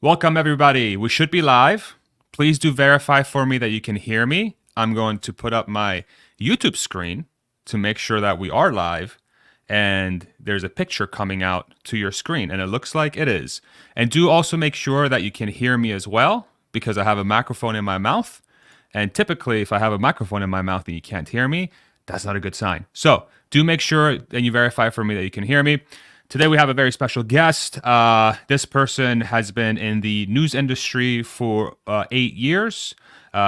Welcome, everybody. We should be live. Please do verify for me that you can hear me. I'm going to put up my YouTube screen to make sure that we are live. And there's a picture coming out to your screen, and it looks like it is. And do also make sure that you can hear me as well, because I have a microphone in my mouth. And typically, if I have a microphone in my mouth and you can't hear me, that's not a good sign. So do make sure and you verify for me that you can hear me. Today we have a very special guest. This person has been in the news industry for 8 years.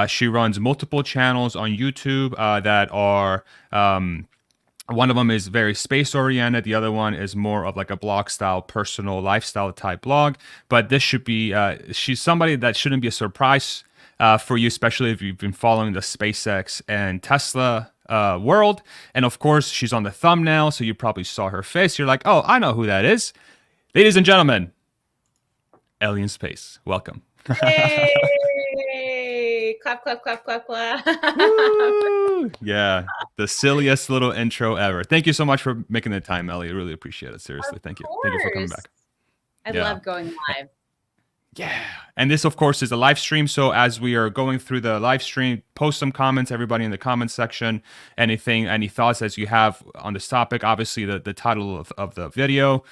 She runs multiple channels on YouTube that are one of them is very space oriented. The other one is more of like a blog style, personal lifestyle type blog. But this should be, she's somebody that shouldn't be a surprise for you, especially if you've been following the SpaceX and Tesla world. And of course, she's on the thumbnail, so you probably saw her face. You're like, oh, I know who that is. Ladies and gentlemen, Ellie in Space. Welcome. Hey! Clap, clap, clap, clap, clap. Woo! Yeah, the silliest little intro ever. Thank you so much for making the time, Ellie. I really appreciate it. Seriously, thank you. Thank you for coming back. I love going live. Yeah. And this, of course, is a live stream. So as we are going through the live stream, post some comments, everybody in the comments section, any thoughts as you have on this topic. Obviously, the title of the video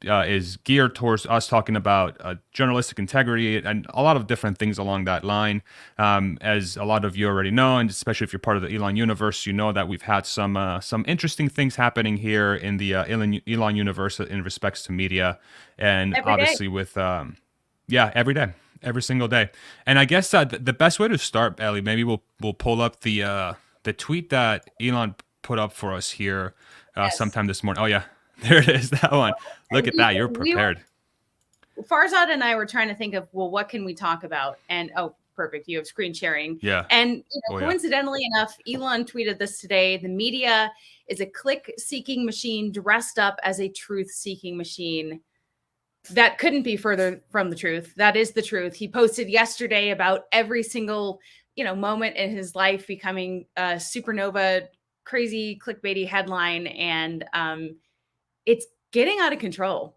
is geared towards us talking about journalistic integrity and a lot of different things along that line. As a lot of you already know, and especially if you're part of the Elon universe, you know that we've had some interesting things happening here in the Elon universe in respects to media. And obviously with... yeah, every day, every single day. And I guess the best way to start, Ellie, maybe we'll pull up the tweet that Elon put up for us here sometime this morning. Oh yeah, there it is, that one. Look at that, you're prepared. Farzad and I were trying to think of, well, what can we talk about? And perfect, you have screen sharing. Yeah. And coincidentally enough, Elon tweeted this today. The media is a click-seeking machine dressed up as a truth-seeking machine. That couldn't be further from the truth. That is the truth. He posted yesterday about every single, moment in his life becoming a supernova, crazy clickbaity headline, and it's getting out of control.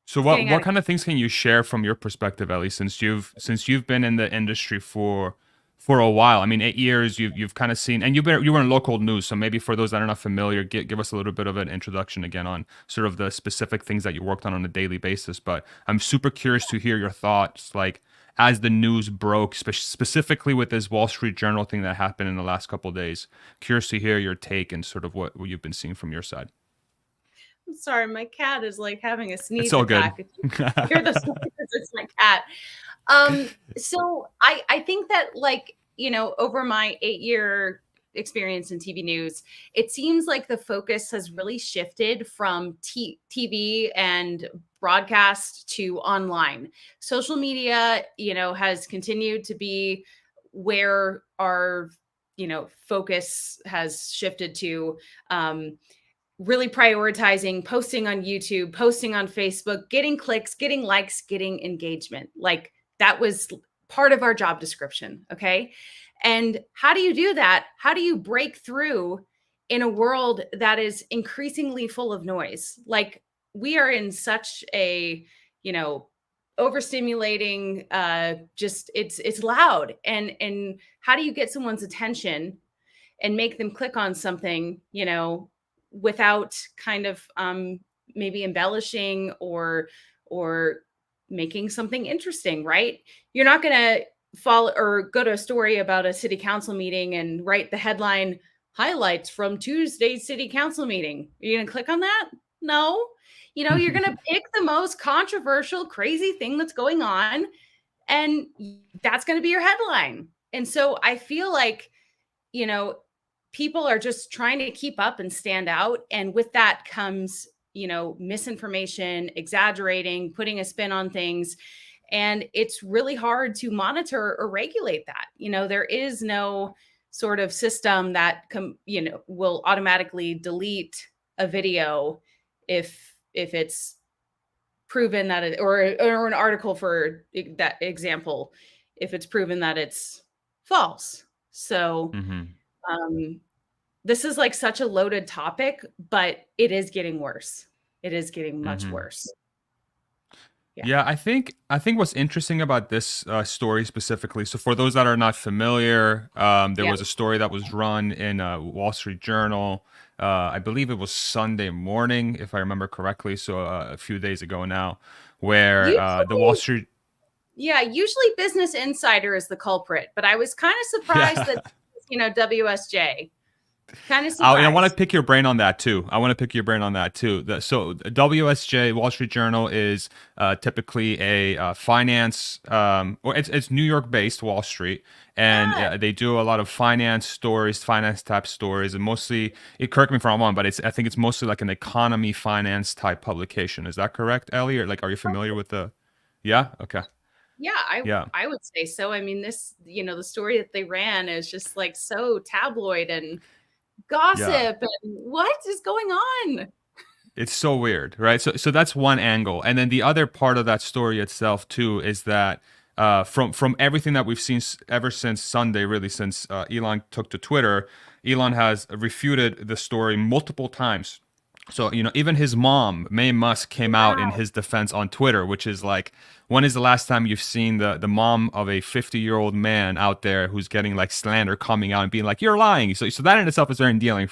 So what kind of things can you share from your perspective, Ellie, since you've been in the industry for a while? I mean, 8 years, you've kind of seen, and you were in local news. So maybe for those that are not familiar, give us a little bit of an introduction again on sort of the specific things that you worked on a daily basis. But I'm super curious to hear your thoughts, like as the news broke, specifically with this Wall Street Journal thing that happened in the last couple of days. Curious to hear your take and sort of what you've been seeing from your side. I'm sorry, my cat is like having a sneeze it's all attack. Good. Hear the sneeze, it's my cat. So I think that over my 8-year experience in TV news, it seems like the focus has really shifted from TV and broadcast to online. Social media, has continued to be where our, focus has shifted to, really prioritizing posting on YouTube, posting on Facebook, getting clicks, getting likes, getting engagement. Like that was part of our job description. Okay. And how do you do that? How do you break through in a world that is increasingly full of noise? Like we are in such a, overstimulating, it's loud. And how do you get someone's attention and make them click on something, without kind of maybe embellishing or making something interesting, right? You're not going to follow or go to a story about a city council meeting and write the headline highlights from Tuesday's city council meeting. Are you going to click on that? No. You're going to pick the most controversial, crazy thing that's going on, and that's going to be your headline. And so I feel like, people are just trying to keep up and stand out. And with that comes, misinformation, exaggerating, putting a spin on things. And it's really hard to monitor or regulate that. There is no sort of system that, will automatically delete a video if it's proven that it, or an article for that example, if it's proven that it's false. So, this is like such a loaded topic, but it is getting worse. It is getting much worse. Yeah. Yeah, I think what's interesting about this story specifically. So for those that are not familiar, there Yeah. was a story that was run in Wall Street Journal. I believe it was Sunday morning, if I remember correctly. So a few days ago now, where the Wall Usually, Street, yeah, usually Business Insider is the culprit, but I was kind of surprised yeah, that, WSJ. Kind of I want to surprised. pick your brain on that too. I want to pick your brain on that too. So WSJ, Wall Street Journal, is typically a finance, or it's New York based Wall Street, and Ah, they do a lot of finance stories, finance type stories, and mostly. Correct me if I'm wrong, but I think it's mostly like an economy finance type publication. Is that correct, Ellie? Or like, are you familiar with the? Yeah. Okay. yeah, I Yeah. I would say so. I mean, this, the story that they ran is just like so tabloid and Yeah. gossip and what is going on? It's so weird, right? So that's one angle, and then the other part of that story itself too is that from everything that we've seen ever since Sunday, really since Elon took to Twitter, Elon has refuted the story multiple times. So, even his mom, May Musk, came out in Wow. his defense on Twitter, which is like, when is the last time you've seen the mom of a 50-year-old man out there who's getting like slander coming out and being like, you're lying? So that in itself is very endearing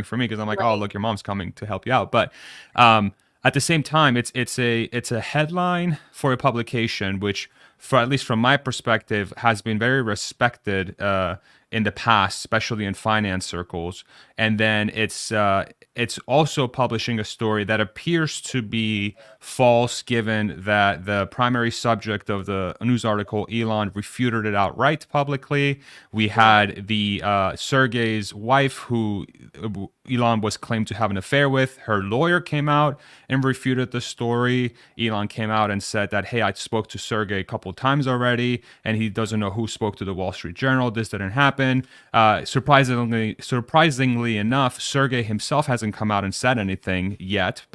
for me, because I'm like, oh, Right. look, your mom's coming to help you out. But at the same time, it's a headline for a publication which, for at least from my perspective, has been very respected in the past, especially in finance circles. And then it's also publishing a story that appears to be false, given that the primary subject of the news article, Elon, refuted it outright publicly. We Yeah. had the Sergey's wife, who Elon was claimed to have an affair with. Her lawyer came out and refuted the story. Elon came out and said that, hey, I spoke to Sergey a couple times already, and he doesn't know who spoke to the Wall Street Journal. This didn't happen. Surprisingly enough, Sergey himself hasn't come out and said anything yet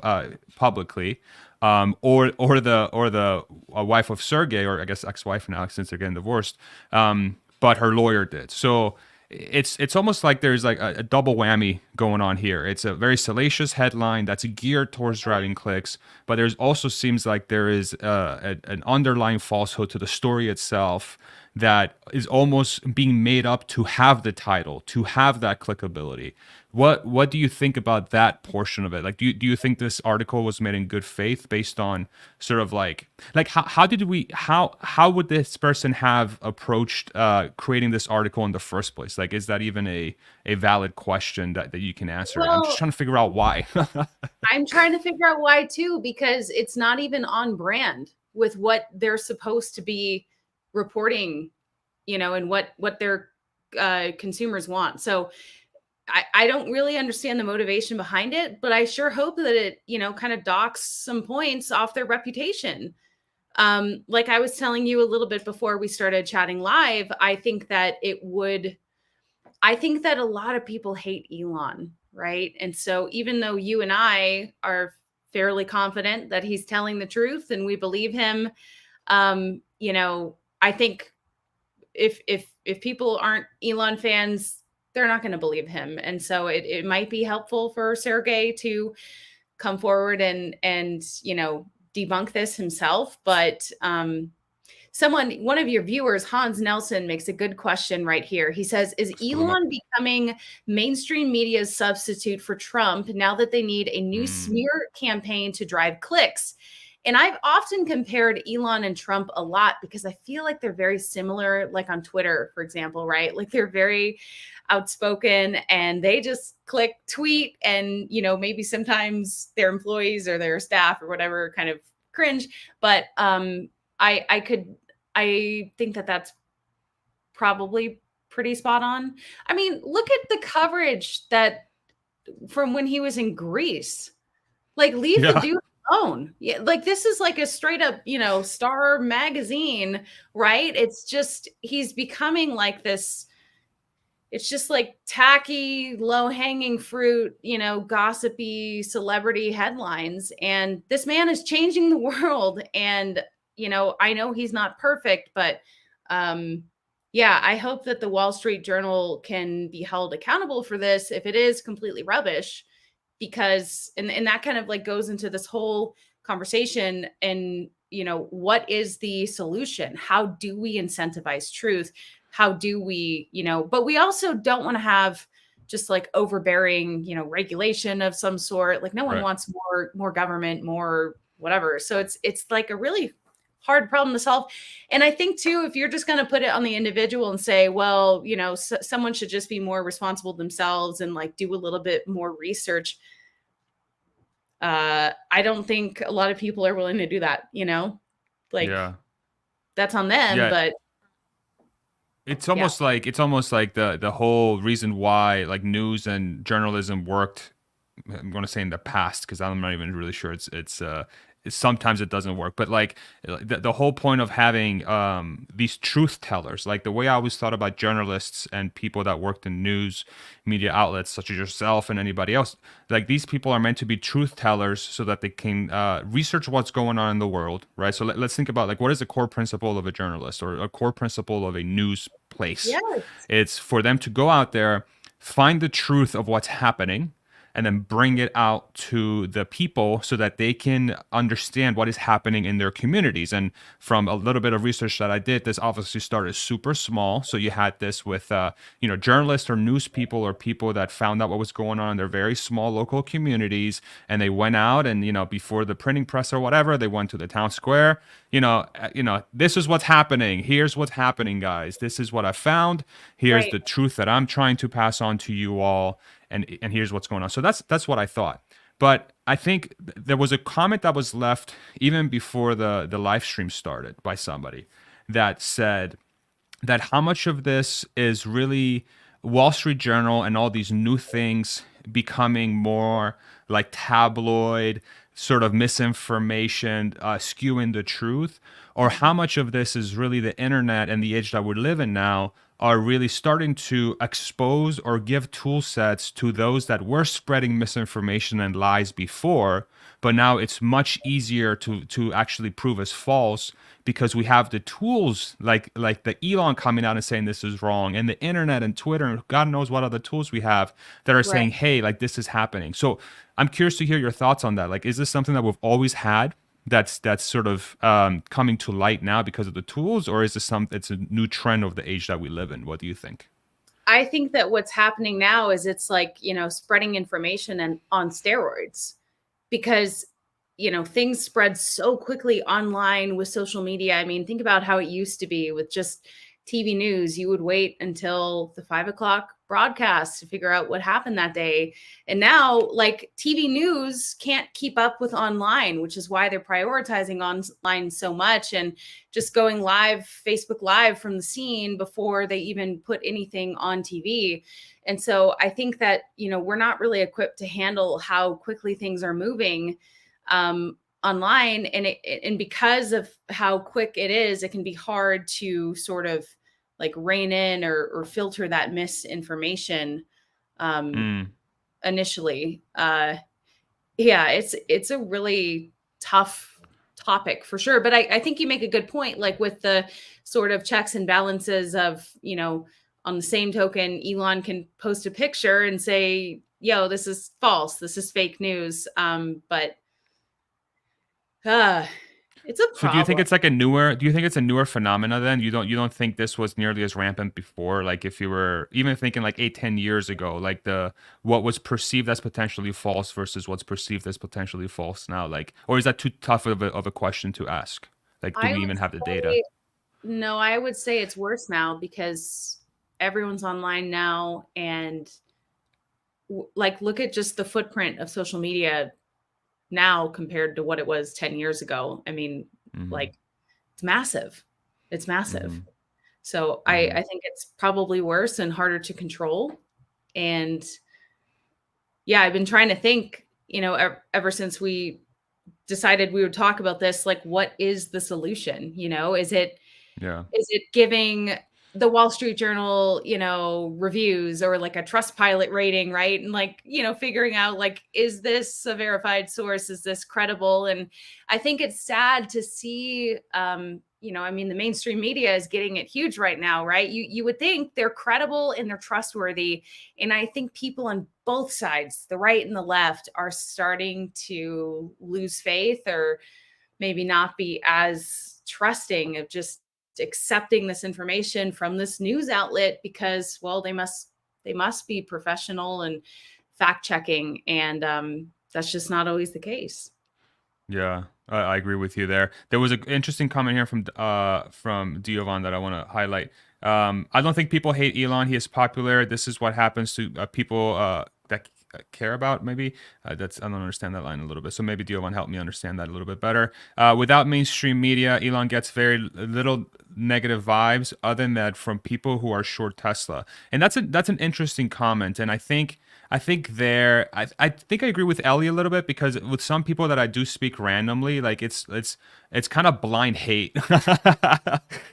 publicly. Or the wife of Sergey, or I guess ex-wife now, since they're getting divorced. But her lawyer did. So it's almost like there's like a double whammy going on here. It's a very salacious headline that's geared towards driving clicks, but there's also seems like there is an underlying falsehood to the story itself that is almost being made up to have the title, to have that clickability. What do you think about that portion of it? Like, do you think this article was made in good faith, based on sort of like how would this person have approached creating this article in the first place? Like, is that even a valid question that you can answer? I'm just Well, trying to figure out why. I'm trying to figure out why too, because it's not even on brand with what they're supposed to be reporting, and what their consumers want. So I don't really understand the motivation behind it, but I sure hope that it, kind of docks some points off their reputation. Like I was telling you a little bit before we started chatting live, I think that a lot of people hate Elon, right? And so even though you and I are fairly confident that he's telling the truth and we believe him, I think if people aren't Elon fans, they're not going to believe him. And so it might be helpful for Sergey to come forward and debunk this himself. But one of your viewers, Hans Nelson, makes a good question right here. He says, is Let's pull them up. Elon becoming mainstream media's substitute for Trump now that they need a new Mm, smear campaign to drive clicks? And I've often compared Elon and Trump a lot because I feel like they're very similar, like on Twitter, for example, right? Like they're very outspoken and they just click tweet, and maybe sometimes their employees or their staff or whatever kind of cringe. But I think that that's probably pretty spot on. I mean, look at the coverage that from when he was in Greece. Like, leave the yeah. dude alone. Yeah, like this is like a straight up, Star magazine, right? It's just he's becoming like this. It's just like tacky, low hanging fruit, gossipy celebrity headlines. And this man is changing the world. And, I know he's not perfect, but um, yeah, I hope that the Wall Street Journal can be held accountable for this if it is completely rubbish, because, and that kind of like goes into this whole conversation. And, what is the solution? How do we incentivize truth? How do we, but we also don't want to have just like overbearing, regulation of some sort. Like no one Right. wants more government, more whatever. So it's like a really hard problem to solve. And I think too, if you're just going to put it on the individual and say, well, someone should just be more responsible themselves and like do a little bit more research. I don't think a lot of people are willing to do that, like Yeah. that's on them, Yeah. but It's yeah. almost like the whole reason why like news and journalism worked. I'm going to say in the past because I'm not even really sure sometimes it doesn't work, but like the whole point of having these truth tellers, like the way I always thought about journalists and people that worked in news media outlets such as yourself and anybody else, like these people are meant to be truth tellers so that they can research what's going on in the world, right? So let's think about like what is the core principle of a journalist or a core principle of a news place. Yes. It's for them to go out there, find the truth of what's happening, and then bring it out to the people so that they can understand what is happening in their communities. And from a little bit of research that I did, this obviously started super small. So you had this with, journalists or news people or people that found out what was going on in their very small local communities. And they went out and, before the printing press or whatever, they went to the town square. This is what's happening. Here's what's happening, guys. This is what I found. Here's Right. the truth that I'm trying to pass on to you all. And here's what's going on. So that's what I thought. But I think there was a comment that was left even before the live stream started by somebody that said that how much of this is really Wall Street Journal and all these new things becoming more like tabloid sort of misinformation, skewing the truth, or how much of this is really the internet and the age that we live in now are really starting to expose or give tool sets to those that were spreading misinformation and lies before, but now it's much easier to actually prove as false because we have the tools like the Elon coming out and saying this is wrong, and the internet and Twitter and God knows what other tools we have that are Right. saying, hey, like this is happening. So I'm curious to hear your thoughts on that. Like, is this something that we've always had that's sort of coming to light now because of the tools, or is this it's a new trend of the age that we live in? What do you think? I think that what's happening now is it's like, spreading information and on steroids because, things spread so quickly online with social media. I mean, think about how it used to be with just TV news. You would wait until the 5 o'clock broadcast to figure out what happened that day. And now, like, TV news can't keep up with online, which is why they're prioritizing online so much and just going live, Facebook Live from the scene before they even put anything on TV. And so I think that, we're not really equipped to handle how quickly things are moving online. And because of how quick it is, it can be hard to sort of like rein in or filter that misinformation Mm, initially. Yeah, it's a really tough topic for sure. But I think you make a good point, like with the sort of checks and balances of, on the same token, Elon can post a picture and say, yo, this is false, this is fake news. But it's a so do you think problem. it's like a newer? Do you think it's a newer phenomena? Then you don't think this was nearly as rampant before? Like if you were even thinking like 8-10 years ago, like the what was perceived as potentially false versus what's perceived as potentially false now, like, or is that too tough of a question to ask? Like, do I we would even have the data? say no, I would say it's worse now because everyone's online now and like look at just the footprint of social media now compared to what it was 10 years ago. I mean, Mm-hmm. like it's massive. It's massive. Mm-hmm. So Mm-hmm. I think it's probably worse and harder to control. And yeah, I've been trying to think, ever since we decided we would talk about this, like what is the solution? Yeah. Is it giving the Wall Street Journal, reviews or like a trust pilot rating, right? And like, figuring out like, is this a verified source? Is this credible? And I think it's sad to see, I mean, the mainstream media is getting it huge right now, right? You would think they're credible and they're trustworthy. And I think people on both sides, the right and the left, are starting to lose faith or maybe not be as trusting of just accepting this information from this news outlet because, well, they must be professional and fact checking, and that's just not always the case. Yeah, I agree with you there. There was an interesting comment here from Diovan that I want to highlight. I don't think people hate Elon. He is popular. This is what happens to people that care about. Maybe that's I don't understand that line a little bit. So maybe Diovan helped me understand that a little bit better. Without mainstream media, Elon gets very little negative vibes, other than that from people who are short Tesla, and that's an interesting comment. And I think I agree with Ellie a little bit because with some people that I do speak randomly, like it's kind of blind hate.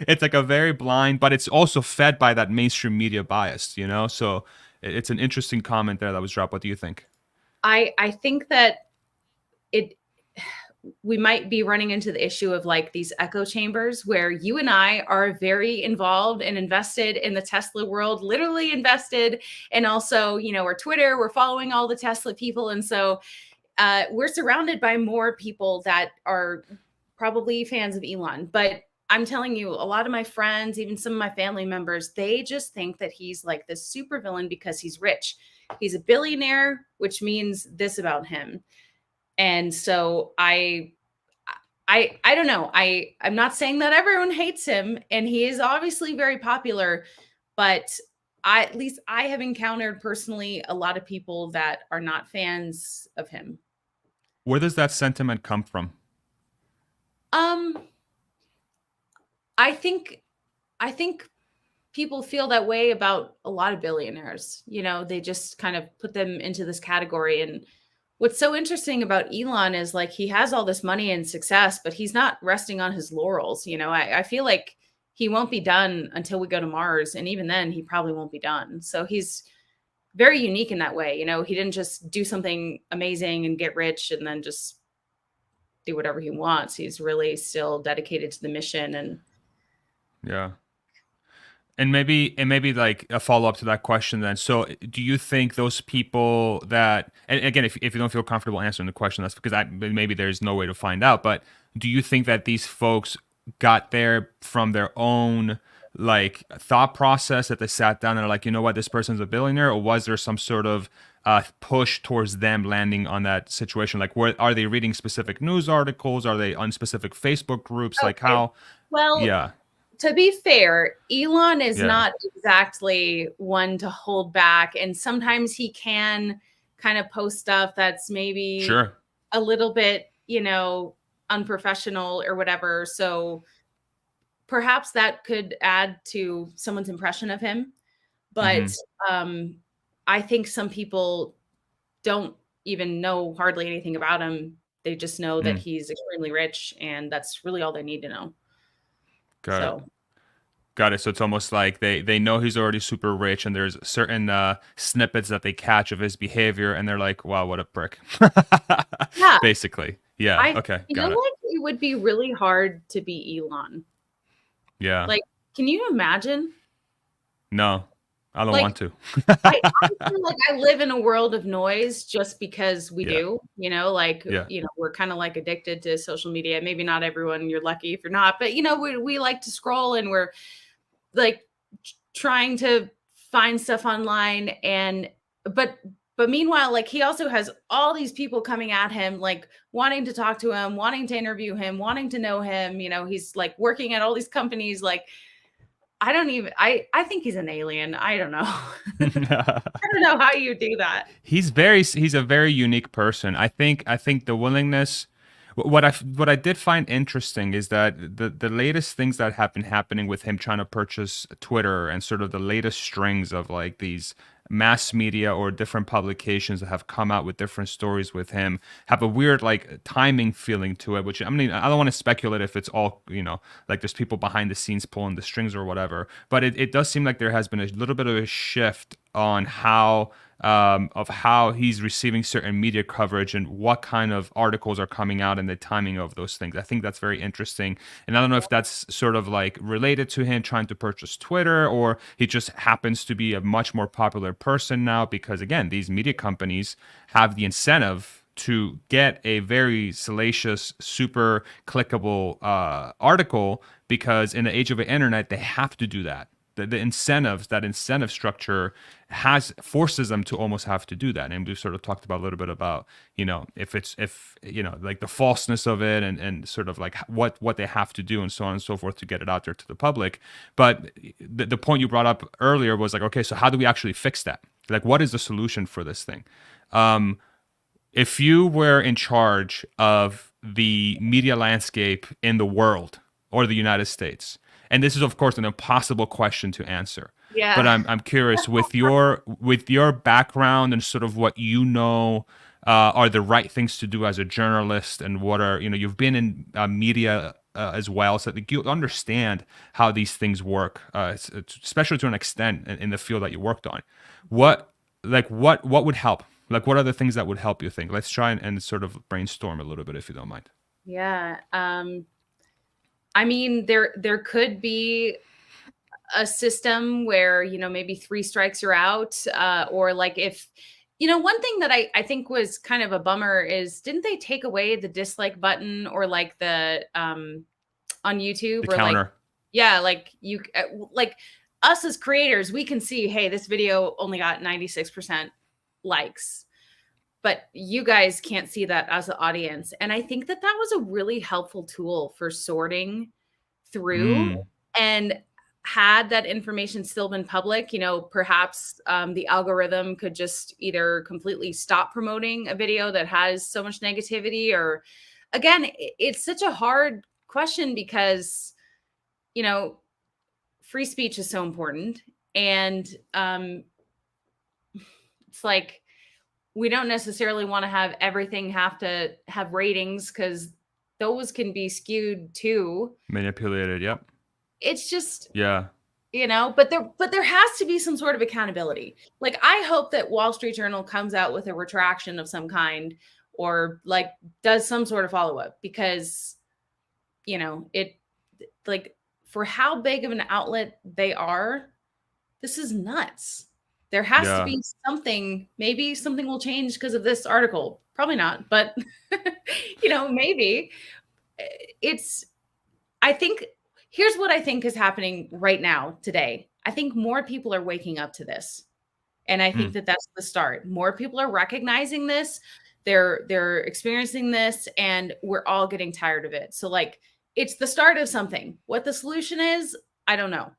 It's like a very blind, but it's also fed by that mainstream media bias, you know? So it's an interesting comment there that was dropped. What do you think? I think that it we might be running into the issue of like these echo chambers where you and I are very involved and invested in the Tesla world, literally invested. And also, our Twitter, we're following all the Tesla people. And so we're surrounded by more people that are probably fans of Elon. But I'm telling you, a lot of my friends, even some of my family members, they just think that he's like this super villain because he's rich. He's a billionaire, which means this about him. And so I don't know. I'm not saying that everyone hates him, and he is obviously very popular, but at least I have encountered personally a lot of people that are not fans of him. Where does that sentiment come from? Um, I think people feel that way about a lot of billionaires. They just kind of put them into this category. And what's so interesting about Elon is like he has all this money and success, but he's not resting on his laurels. I feel like he won't be done until we go to Mars. And even then, he probably won't be done. So he's very unique in that way. He didn't just do something amazing and get rich and then just do whatever he wants. He's really still dedicated to the mission. And Yeah. And maybe like a follow up to that question then. So do you think those people that, and again, if you don't feel comfortable answering the question, that's because maybe there's no way to find out, but do you think that these folks got there from their own like thought process, that they sat down and are like, you know what, this person's a billionaire? Or was there some sort of push towards them landing on that situation? Like, where are they reading specific news articles? Are they on specific Facebook groups? Like okay, how? well, Yeah. to be fair, Elon is Yeah. not exactly one to hold back. And sometimes he can kind of post stuff that's maybe Sure. a little bit, unprofessional or whatever. So perhaps that could add to someone's impression of him. But Mm-hmm. um, I think some people don't even know hardly anything about him. They just know that Mm, he's extremely rich, and that's really all they need to know. got it. So, Got it. So it's almost like they know he's already super rich, and there's certain snippets that they catch of his behavior, and they're like, "Wow, what a prick!" yeah, Basically, yeah. I Okay, feel got it. like it would be really hard to be Elon. Yeah. Like, can you imagine? No, I don't Like, want to. I feel like I live in a world of noise just because we Yeah. do, like, Yeah. we're kind of like addicted to social media. Maybe not everyone, you're lucky if you're not, but we like to scroll and we're like trying to find stuff online but meanwhile, like he also has all these people coming at him, like wanting to talk to him, wanting to interview him, wanting to know him. He's like working at all these companies. Like I think he's an alien. I don't know. I don't know how you do that. He's a very unique person. I think the willingness, what I did find interesting is that the latest things that have been happening with him trying to purchase Twitter, and sort of the latest strings of like these mass media or different publications that have come out with different stories with him, have a weird like timing feeling to it, which I mean, I don't want to speculate if it's all, like there's people behind the scenes pulling the strings or whatever, but it does seem like there has been a little bit of a shift on how of how he's receiving certain media coverage and what kind of articles are coming out and the timing of those things. I think that's very interesting. And I don't know if that's sort of like related to him trying to purchase Twitter, or he just happens to be a much more popular person now because, again, these media companies have the incentive to get a very salacious, super clickable article, because in the age of the internet, they have to do that. The incentives, that incentive structure forces them to almost have to do that. And we sort of talked about a little bit about, if like the falseness of it, and sort of like what they have to do and so on and so forth to get it out there to the public. But the point you brought up earlier was like, okay, so how do we actually fix that? Like, what is the solution for this thing? If you were in charge of the media landscape in the world or the United States, and this is of course an impossible question to answer, but Yeah. I'm curious, with your background and sort of what are the right things to do as a journalist, and what are, you've been in media as well, so that you understand how these things work, especially to an extent in the field that you worked on. What would help? Like, what are the things that would help, you think? Let's try and sort of brainstorm a little bit, if you don't mind. Yeah. I mean, there could be a system where, maybe 3 strikes you're out, or like, if, one thing that I think was kind of a bummer is, didn't they take away the dislike button, or like the on YouTube, The or like, counter. yeah, like like us as creators, we can see, hey, this video only got 96% likes, but you guys can't see that as the audience. And I think that that was a really helpful tool for sorting through. Mm, And had that information still been public, perhaps the algorithm could just either completely stop promoting a video that has so much negativity, or again, it's such a hard question because, you know, free speech is so important. And it's like, we don't necessarily want to have everything have to have ratings, because those can be skewed too. manipulated. Yep. It's just, Yeah. but there has to be some sort of accountability. Like, I hope that Wall Street Journal comes out with a retraction of some kind, or like does some sort of follow-up, because it, like, for how big of an outlet they are, this is nuts. There has to Yeah. be something. Maybe something will change because of this article. Probably not, but maybe. It's, I think, here's what I think is happening right now today. I think more people are waking up to this. And I think Mm, that that's the start. More people are recognizing this. They're experiencing this, and we're all getting tired of it. So, like, it's the start of something. What the solution is, I don't know.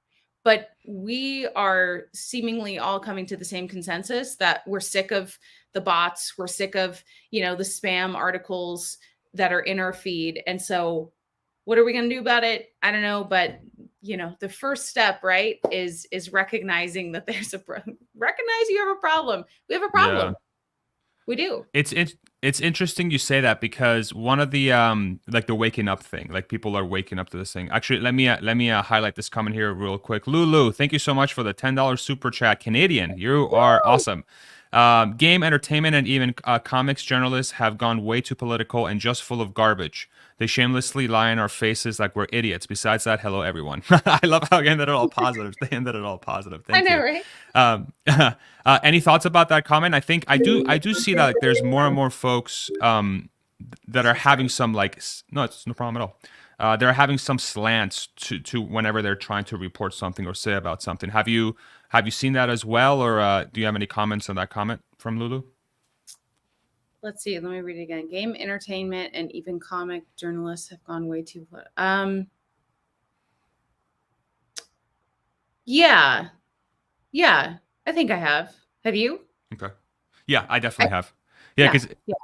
But we are seemingly all coming to the same consensus that we're sick of the bots. We're sick of, the spam articles that are in our feed. And so what are we going to do about it? I don't know, but the first step, right, is recognizing that recognize you have a problem. We have a yeah. problem. We do. It's interesting you say that, because one of the like the waking up thing, like people are waking up to this thing. Actually, let me highlight this comment here real quick. Lulu, thank you so much for the $10 super chat. Canadian, you are awesome. Game, entertainment, and even comics journalists have gone way too political and just full of garbage. They shamelessly lie in our faces like we're idiots. Besides that, hello everyone. I love how you ended it all positive. They ended it all positive. I Thank know, you. right? Any thoughts about that comment? I think I do see that, like, there's more and more folks that are having some, like, no, it's no problem at all. They're having some slants to whenever they're trying to report something or say about something. Have you seen that as well, or do you have any comments on that comment from Lulu? Let's see. Let me read it again. Game, entertainment, and even comic journalists have gone way too far. Yeah. Yeah. I think I have. Have you? Okay. Yeah, I I, definitely have. Yeah, yeah. because Yeah.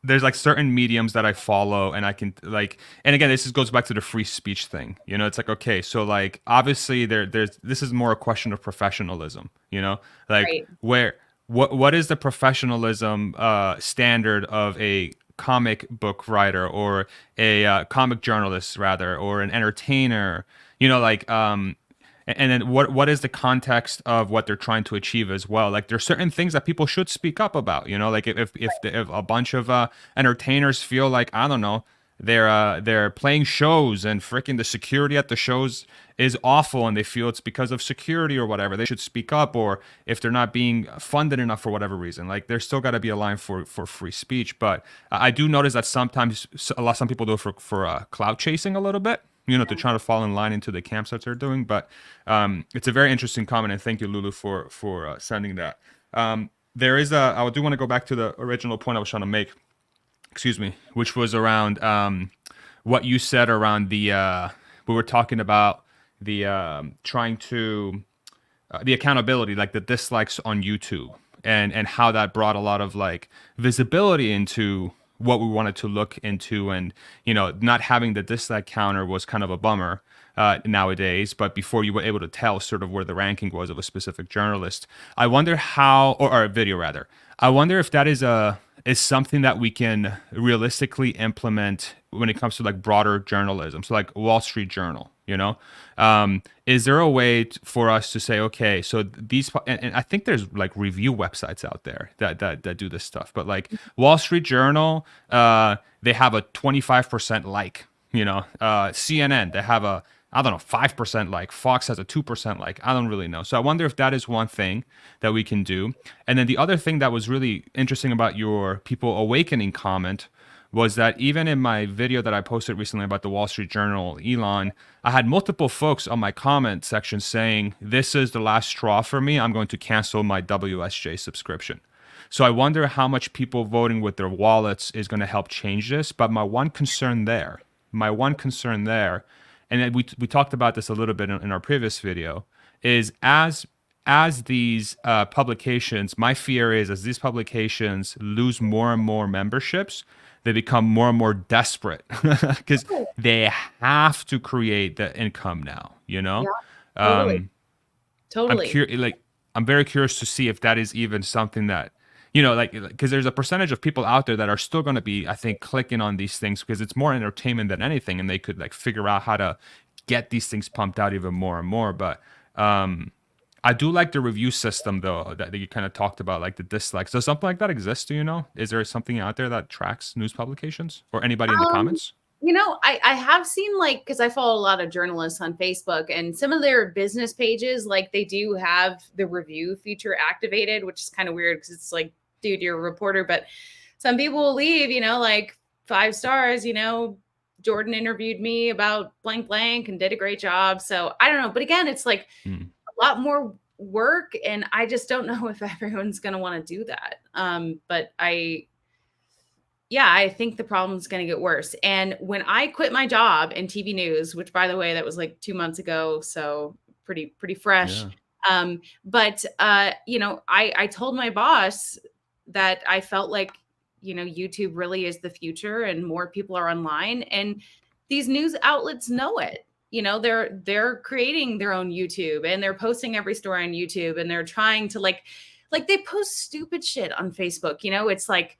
there's like certain mediums that I follow, and I can, like, and again, goes back to the free speech thing. It's like, okay, so like obviously there's this is more a question of professionalism. Like, Right. what is the professionalism standard of a comic book writer, or a comic journalist rather, or an entertainer? Like, and then what is the context of what they're trying to achieve as well? Like, there's certain things that people should speak up about. Like, if a bunch of entertainers feel like, I don't know, they're playing shows and freaking the security at the shows is awful and they feel it's because of security or whatever, they should speak up. Or if they're not being funded enough for whatever reason, like there's still got to be a line for free speech. But I do notice that sometimes some people do it for clout chasing a little bit, you know, to try to fall in line into the camps that they're doing. But it's a very interesting comment, and thank you, Lulu, for sending that. There is I do want to go back to the original point I was trying to make, excuse me, which was around what you said around the we were talking about the trying to the accountability, like the dislikes on YouTube, and how that brought a lot of like visibility into what we wanted to look into. And you know, not having the dislike counter was kind of a bummer nowadays, but before you were able to tell sort of where the ranking was of a specific journalist. I wonder how, or a video rather, I wonder if that is something that we can realistically implement when it comes to like broader journalism. So like Wall Street Journal, you know, is there a way for us to say, okay, so these, and I think there's like review websites out there that do this stuff, but like Wall Street Journal, they have a 25% like, you know, CNN, they have a, I don't know, 5% like. Fox has a 2% like. I don't really know. So I wonder if that is one thing that we can do. And then the other thing that was really interesting about your People Awakening comment was that even in my video that I posted recently about the Wall Street Journal, Elon, I had multiple folks on my comment section saying, this is the last straw for me. I'm going to cancel my WSJ subscription. So I wonder how much people voting with their wallets is going to help change this. But my one concern there, and then we talked about this a little bit in our previous video, is as these publications, my fear is as these publications lose more and more memberships, they become more and more desperate because they have to create the income now, you know? Yeah, totally. I'm very curious to see if that is even something that, you know, like, because there's a percentage of people out there that are still going to be, I think, clicking on these things because it's more entertainment than anything, and they could like figure out how to get these things pumped out even more and more. But I do like the review system though that you kind of talked about, like the dislikes. Does something like that exist? Do you know? Is there something out there that tracks news publications or anybody in the comments? You know, I have seen like, because I follow a lot of journalists on Facebook, and some of their business pages, like they do have the review feature activated, which is kind of weird because it's like, dude, you're a reporter. But some people will leave, you know, like 5 stars, you know, Jordan interviewed me about blank blank and did a great job. So I don't know. But again, it's like a lot more work, and I just don't know if everyone's going to want to do that. But I think the problem is going to get worse. And when I quit my job in TV news, which by the way, that was like 2 months ago, so pretty fresh. Yeah. But you know, I told my boss that I felt like, you know, YouTube really is the future and more people are online, and these news outlets know it. You know, they're creating their own YouTube and they're posting every story on YouTube, and they're trying to like they post stupid shit on Facebook. You know, it's like,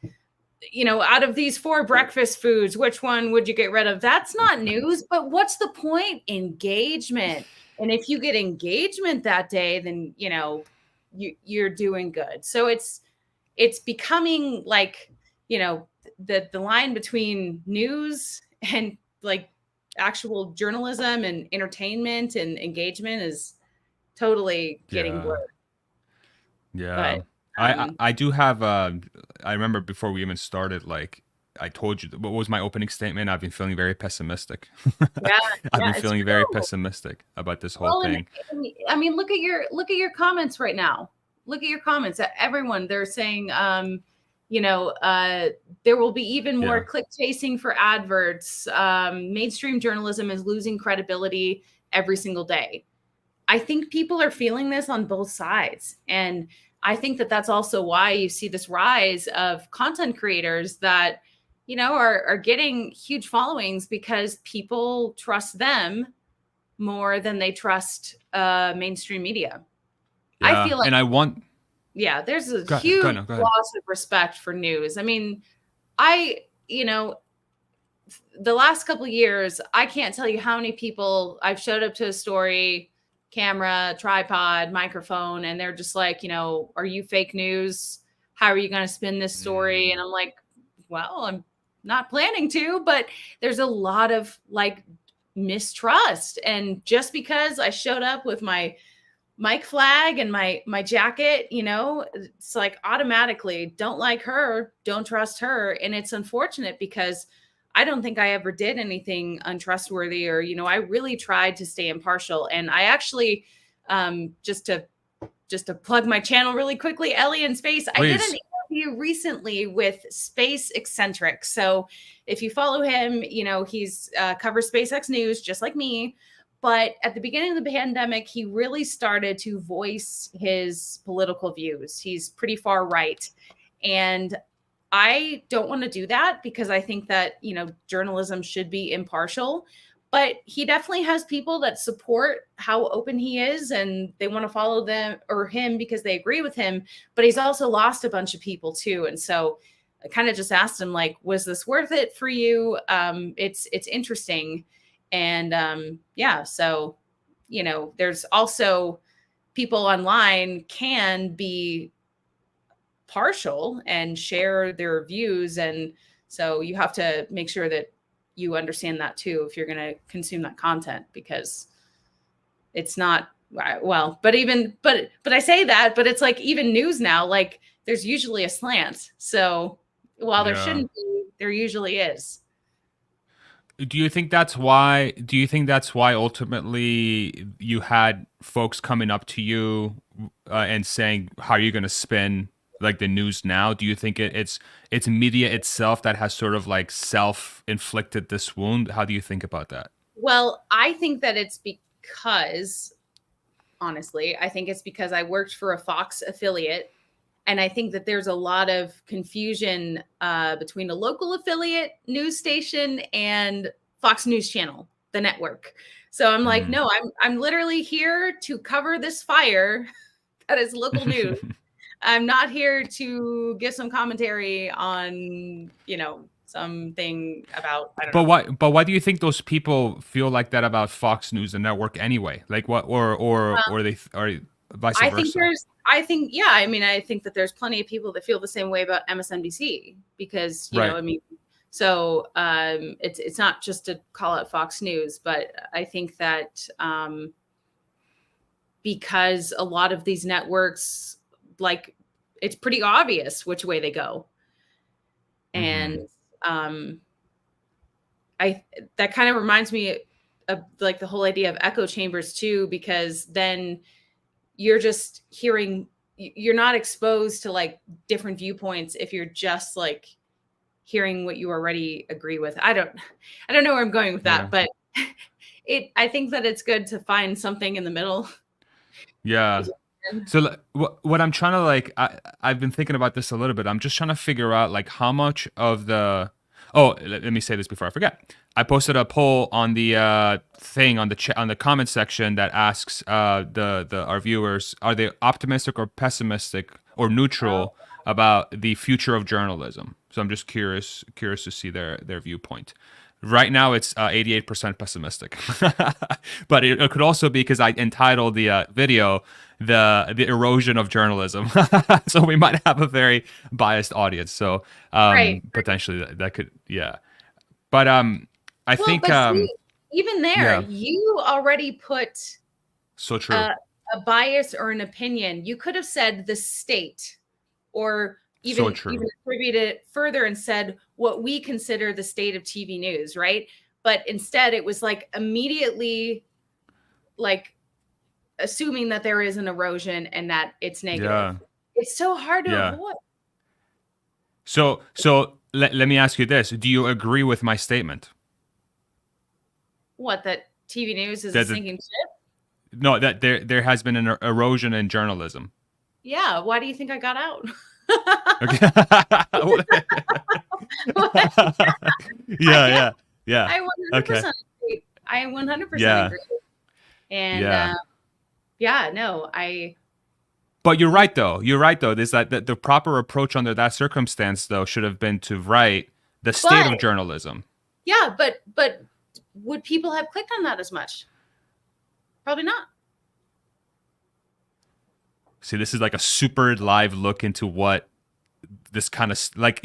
you know, out of these 4 breakfast foods, which one would you get rid of? That's not news, but what's the point? Engagement. And if you get engagement that day, then, you know, you're doing good. So it's becoming like, you know, the line between news and like actual journalism and entertainment and engagement is totally getting blurred. Yeah. But, I do have I remember before we even started, like I told you, what was my opening statement? I've been feeling very pessimistic. I've been feeling very pessimistic about this whole thing. I mean, look at your comments right now. Look at your comments. Everyone, they're saying, you know, there will be even more click chasing for adverts. Mainstream journalism is losing credibility every single day. I think people are feeling this on both sides. And I think that that's also why you see this rise of content creators that, you know, are getting huge followings because people trust them more than they trust mainstream media. Yeah. I feel like, and there's a huge loss of respect for news. I mean, you know, the last couple of years, I can't tell you how many people I've showed up to a story, camera, tripod, microphone, and they're just like, you know, are you fake news? How are you going to spin this story? And I'm like, well, not planning to, but there's a lot of like mistrust. And just because I showed up with my Mike flag and my jacket, it's like automatically don't like her, don't trust her. And it's unfortunate because I don't think I ever did anything untrustworthy, or I really tried to stay impartial. And I actually, just to plug my channel really quickly, Ellie in Space, I did an Please. interview recently with Space Eccentric. So if you follow him, he's covers SpaceX news just like me. But at the beginning of the pandemic, he really started to voice his political views. He's pretty far right. And I don't want to do that because I think that, journalism should be impartial. But he definitely has people that support how open he is and they want to follow them or him because they agree with him. But he's also lost a bunch of people too. And so I kind of just asked him, like, was this worth it for you? It's interesting. And yeah, so, there's also people online can be partial and share their views. And so you have to make sure that you understand that too if you're going to consume that content, because it's not well, but I say that, but it's like even news now, like there's usually a slant. So while there Yeah. shouldn't be, there usually is. Do you think that's why? Do you think that's why ultimately you had folks coming up to you and saying, "How are you going to spin like the news now?" Do you think it's media itself that has sort of like self-inflicted this wound? How do you think about that? Well, I think that it's because, honestly, I think it's because I worked for a Fox affiliate. And I think that there's a lot of confusion between a local affiliate news station and Fox News Channel, the network. So I'm like, no, I'm literally here to cover this fire that is local news. I'm not here to give some commentary on, something about, I don't know. Why do you think those people feel like that about Fox News and network anyway? Like what or they or vice versa? Yeah, I mean, I think that there's plenty of people that feel the same way about MSNBC because, Right. I mean, so it's not just to call out Fox News, but I think that because a lot of these networks, like, it's pretty obvious which way they go. And that kind of reminds me of like the whole idea of echo chambers too, because then you're just you're not exposed to like different viewpoints if you're just like hearing what you already agree with. I don't know where I'm going with that, but I think that it's good to find something in the middle. Yeah. So what I'm trying to like, I've been thinking about this a little bit. I'm just trying to figure out like how much of the. Oh, let me say this before I forget. I posted a poll on the thing on the comment section that asks our viewers, are they optimistic or pessimistic or neutral about the future of journalism? So I'm just curious to see their viewpoint. Right now, it's 88% pessimistic, but it could also be because I entitled the video "the erosion of journalism," so we might have a very biased audience. So Right. potentially that could, yeah. But I Well, think but see, even there, yeah, you already put so true. a, a bias or an opinion. You could have said the state, or So even true. attributed it further and said what we consider the state of TV news, right? But instead, it was like immediately like assuming that there is an erosion and that it's negative. Yeah. It's so hard to Yeah. avoid. So let me ask you this: do you agree with my statement What, that TV news is a that sinking ship? no, that there has been an erosion in journalism? Yeah. Why do you think I got out? Okay. Yeah, Yeah, yeah, yeah. I Okay. 100% agree. I 100% Yeah, agree. And yeah. yeah, no, I But you're right though. You're right though. There's that the proper approach under that circumstance though should have been to write the state but of journalism. yeah, but would people have clicked on that as much? Probably not. See, this is like a super live look into what this kind of like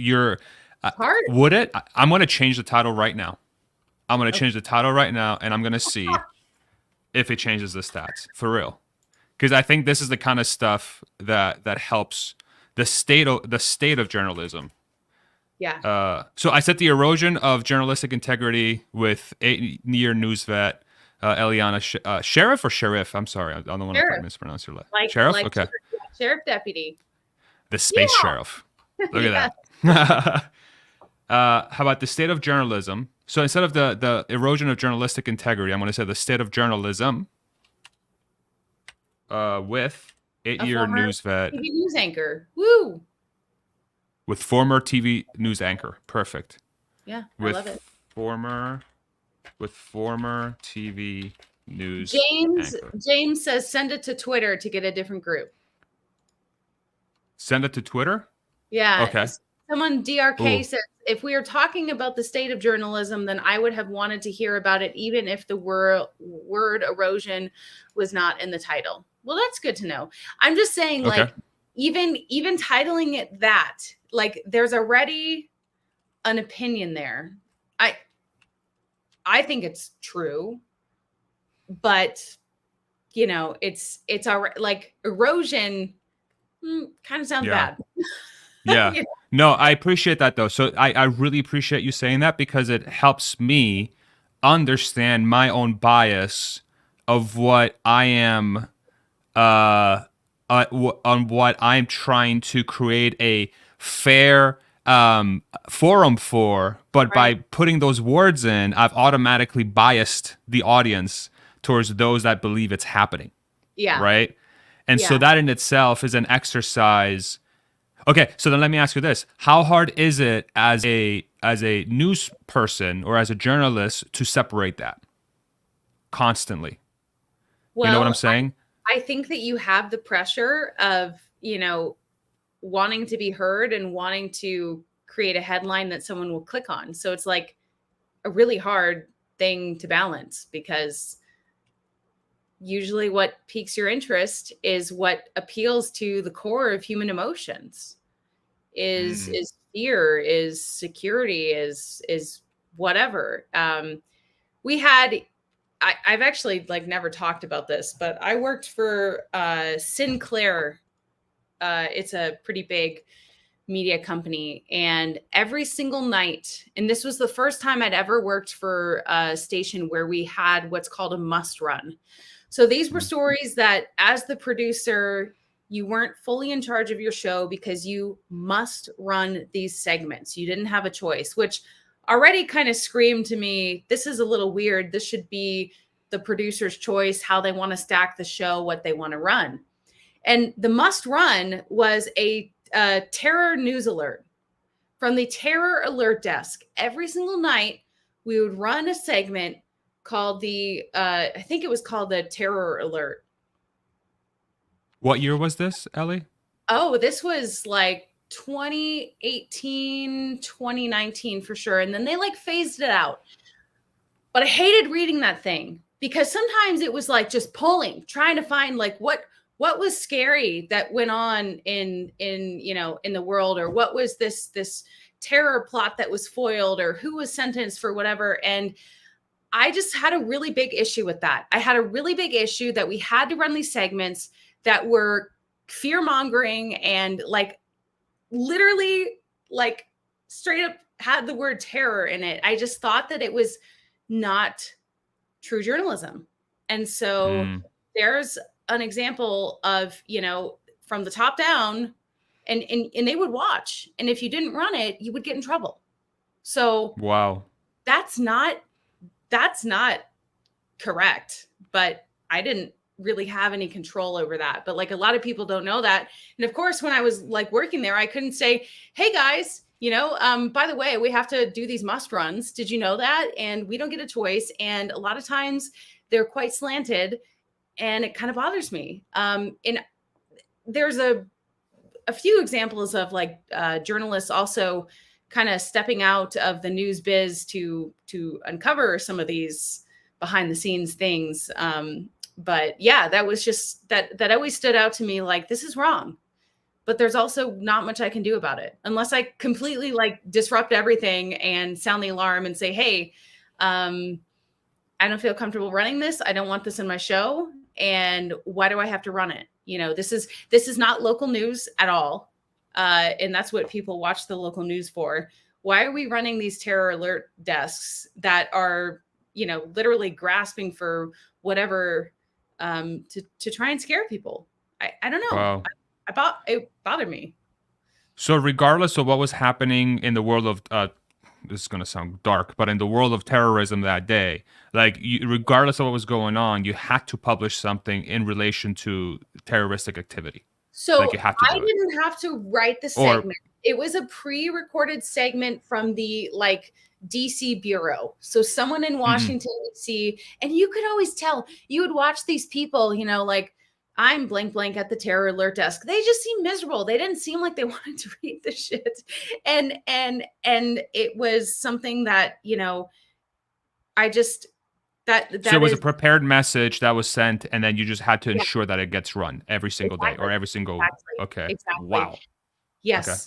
Hard. Would it? I'm going to change the title right now. I'm going to change the title right now, and I'm going to see if it changes the stats for real. Because I think this is the kind of stuff that helps the state of journalism. Yeah. So I said the erosion of journalistic integrity with 8-year news vet Eliana Sheriff or Sheriff. I'm sorry, I don't want to Sheriff. mispronounce your last. Like Sheriff. like Okay, sheriff deputy. the space Yeah. sheriff. Look Yeah. at that. How about the state of journalism? So instead of the erosion of journalistic integrity, I'm going to say the state of journalism with A 8-year former news vet TV news anchor. Woo. with former TV news anchor. Perfect. Yeah, I With love it. former TV news James anchor. James says send it to Twitter to get a different group. Send it to Twitter. Yeah. Okay. Someone DRK Ooh. says if we are talking about the state of journalism, then I would have wanted to hear about it even if the word erosion was not in the title. Well, that's good to know. I'm just saying, Okay. like, even titling it that, like, there's already an opinion there. I think it's true, but you know, it's already like erosion kind of sounds Yeah. bad. Yeah. You know? No, I appreciate that though. So I really appreciate you saying that because it helps me understand my own bias of what I am on what I'm trying to create a fair forum for, but by Right. putting those words in, I've automatically biased the audience towards those that believe it's happening. Yeah. Right. And so Yeah. that in itself is an exercise. Okay, so then let me ask you this: how hard is it as a news person or as a journalist to separate that constantly? Well, You know what I'm saying? I think that you have the pressure of, you know, wanting to be heard and wanting to create a headline that someone will click on. So it's like a really hard thing to balance because usually what piques your interest is what appeals to the core of human emotions is fear, is security, is whatever. We had I've actually like never talked about this, but I worked for Sinclair. It's a pretty big media company, and every single night, and this was the first time I'd ever worked for a station where we had what's called a must run. So these were stories that, as the producer, you weren't fully in charge of your show because you must run these segments. You didn't have a choice, which already kind of screamed to me, this is a little weird. This should be the producer's choice, how they want to stack the show, what they want to run. And the must run was a terror news alert. From the terror alert desk, every single night, we would run a segment called I think it was called the terror alert. What year was this, Ellie? Oh, this was like 2018, 2019 for sure. And then they like phased it out. But I hated reading that thing because sometimes it was like just pulling, trying to find like what was scary that went on in the world, or what was this terror plot that was foiled, or who was sentenced for whatever. And I just had a really big issue with that. I had a really big issue that we had to run these segments that were fear mongering and like literally like straight up had the word terror in it. I just thought that it was not true journalism. And so there's an example of, from the top down, and they would watch. And if you didn't run it, you would get in trouble. So Wow. that's not correct. But I didn't really have any control over that. But like a lot of people don't know that. And of course, when I was like working there, I couldn't say, hey guys, by the way, we have to do these must runs. Did you know that? And we don't get a choice. And a lot of times they're quite slanted, and it kind of bothers me. And there's a few examples of like journalists also kind of stepping out of the news biz to uncover some of these behind the scenes things. But yeah, that was just that always stood out to me. Like, this is wrong. but there's also not much I can do about it unless I completely like disrupt everything and sound the alarm and say, hey, I don't feel comfortable running this. I don't want this in my show. And why do I have to run it? You know, this is not local news at all. And that's what people watch the local news for. Why are we running these terror alert desks that are, you know, literally grasping for whatever to try and scare people? I don't know. Wow. It bothered me. So regardless of what was happening in the world of this is going to sound dark, but in the world of terrorism that day, like regardless of what was going on, you had to publish something in relation to terroristic activity. So like you have to I didn't have to write the segment. It was a pre-recorded segment from the like DC bureau. So someone in Washington D.C. and you could always tell. You would watch these people, you know, like I'm blank blank at the terror alert desk. They just seemed miserable. They didn't seem like they wanted to read the shit. And it was something that, you know, I just that so it was a prepared message that was sent, and then you just had to ensure that it gets run every single day or every single. Okay. Exactly. Wow. Yes. Okay.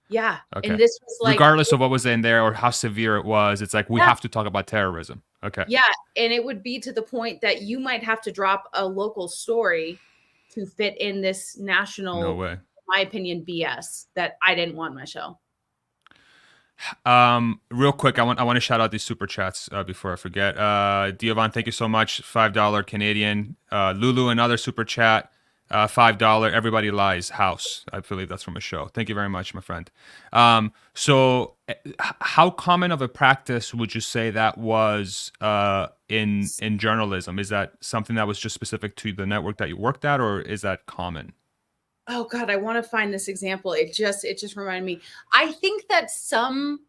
Yeah. Okay. And this was like regardless of what was in there or how severe it was, it's like we have to talk about terrorism. Okay. Yeah. And it would be to the point that you might have to drop a local story to fit in this national, no way. in my opinion, BS that I didn't want in my show. Real quick, I want to shout out these super chats before I forget. Diovan, thank you so much. $5 Canadian. Lulu, another super chat. $5. Everybody Lies House. I believe that's from a show. Thank you very much, my friend. So how common of a practice would you say that was in journalism? Is that something that was just specific to the network that you worked at, or is that common? Oh God, I want to find this example. It just reminded me. I think that some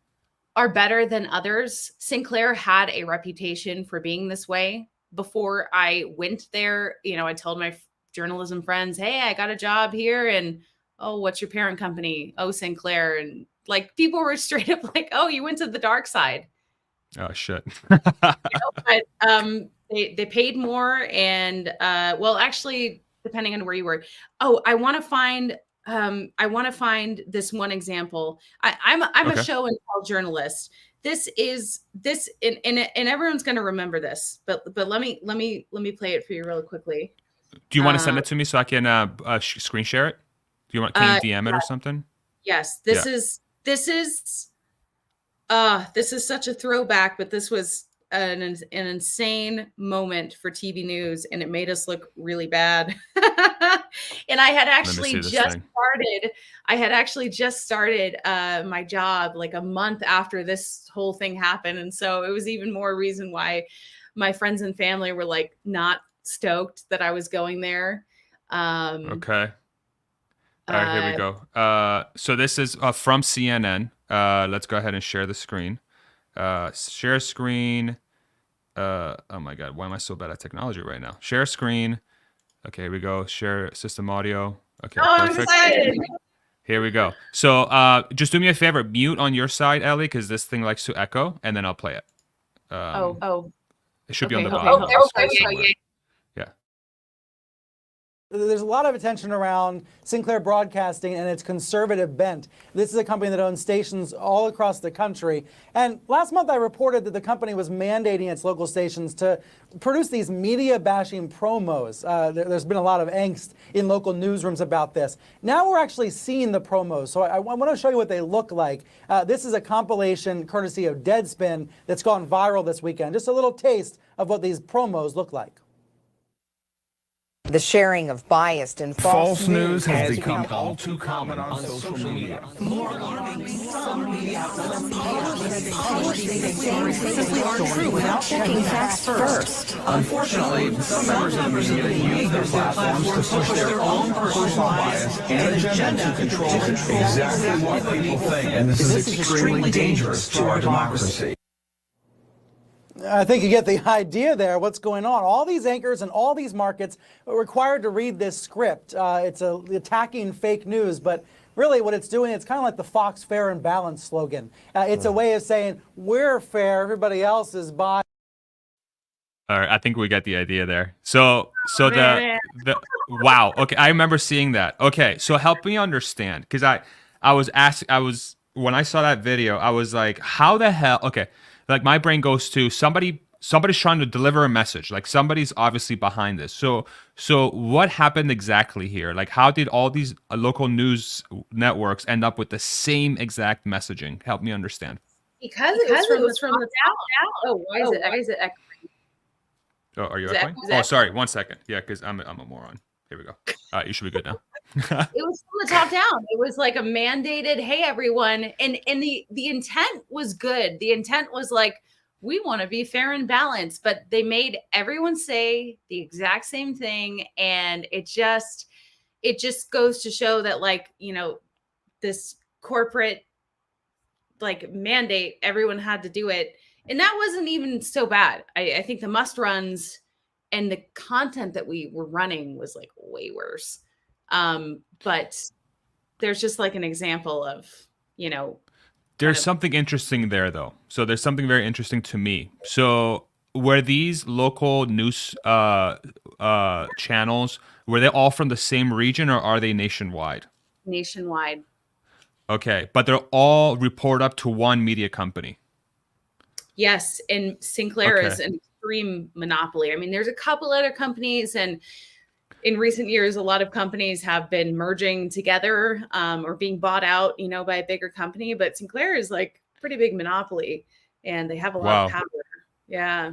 are better than others. Sinclair had a reputation for being this way. Before I went there, you know, I told my journalism friends, hey, I got a job here. And, oh, what's your parent company? Oh, Sinclair. And like people were straight up like, oh, you went to the dark side. Oh, shit. You know, but they paid more. And well, actually, depending on where you were. Oh, I want to find this one example. I'm Okay. a show and tell journalist. This and everyone's going to remember this, but let me play it for you really quickly. Do you want to send it to me so I can screen share it? Do you want? Can you DM it or something? Yes. This is such a throwback, but this was an insane moment for TV news, and it made us look really bad. And I had actually just started my job like a month after this whole thing happened, and so it was even more reason why my friends and family were like not stoked that I was going there. Okay. All right, here we go. So this is from CNN. Let's go ahead and share the screen. Share screen. Oh my God, why am I so bad at technology right now? Share screen. Okay, here we go. Share system audio. Okay, perfect. I'm excited. Here we go. So just do me a favor, mute on your side, Ellie, because this thing likes to echo, and then I'll play it. It should be on the bottom. Of the screen somewhere. Yeah. There's a lot of attention around Sinclair Broadcasting and its conservative bent. This is a company that owns stations all across the country. And last month I reported that the company was mandating its local stations to produce these media-bashing promos. There's been a lot of angst in local newsrooms about this. Now we're actually seeing the promos, so I want to show you what they look like. This is a compilation courtesy of Deadspin that's gone viral this weekend. Just a little taste of what these promos look like. The sharing of biased and false news has become all too common on social media. More alarming, some media outlets simply aren't true without checking facts first. Unfortunately, some members of the media use their platforms to push their own personal bias and agenda to control exactly what people think. And this is extremely dangerous to our democracy. I think you get the idea there, what's going on. All these anchors and all these markets are required to read this script. It's attacking fake news, but really what it's doing, it's kind of like the Fox Fair and Balanced slogan. It's a way of saying, we're fair, everybody else is biased. All right, I think we got the idea there. So man. the wow. Okay, I remember seeing that. Okay, so help me understand, because I was when I saw that video, I was like, how the hell? Okay, like my brain goes to somebody's trying to deliver a message. Like somebody's obviously behind this. So what happened exactly here? Like how did all these local news networks end up with the same exact messaging? Help me understand. Because it was from the top down. Oh, why is it echoing? Oh, are you Is that- echoing? is Oh, that- sorry. 1 second. Yeah, because I'm a moron. Here we go. You should be good now. It was from the top down. It was like a mandated, hey everyone, and the intent was good. The intent was like, we want to be fair and balanced, but they made everyone say the exact same thing, and it just goes to show that, like, this corporate like mandate, everyone had to do it, and that wasn't even so bad. I think the must runs and the content that we were running was like way worse. But there's just like an example of, There's something interesting there, though. So there's something very interesting to me. So were these local news channels, were they all from the same region, or are they nationwide? nationwide. Okay, but they're all report up to one media company. Yes, and Sinclair is Okay. an extreme monopoly. I mean, there's a couple other companies, and in recent years, a lot of companies have been merging together or being bought out, by a bigger company. But Sinclair is like pretty big monopoly, and they have a lot of Wow. power. Yeah.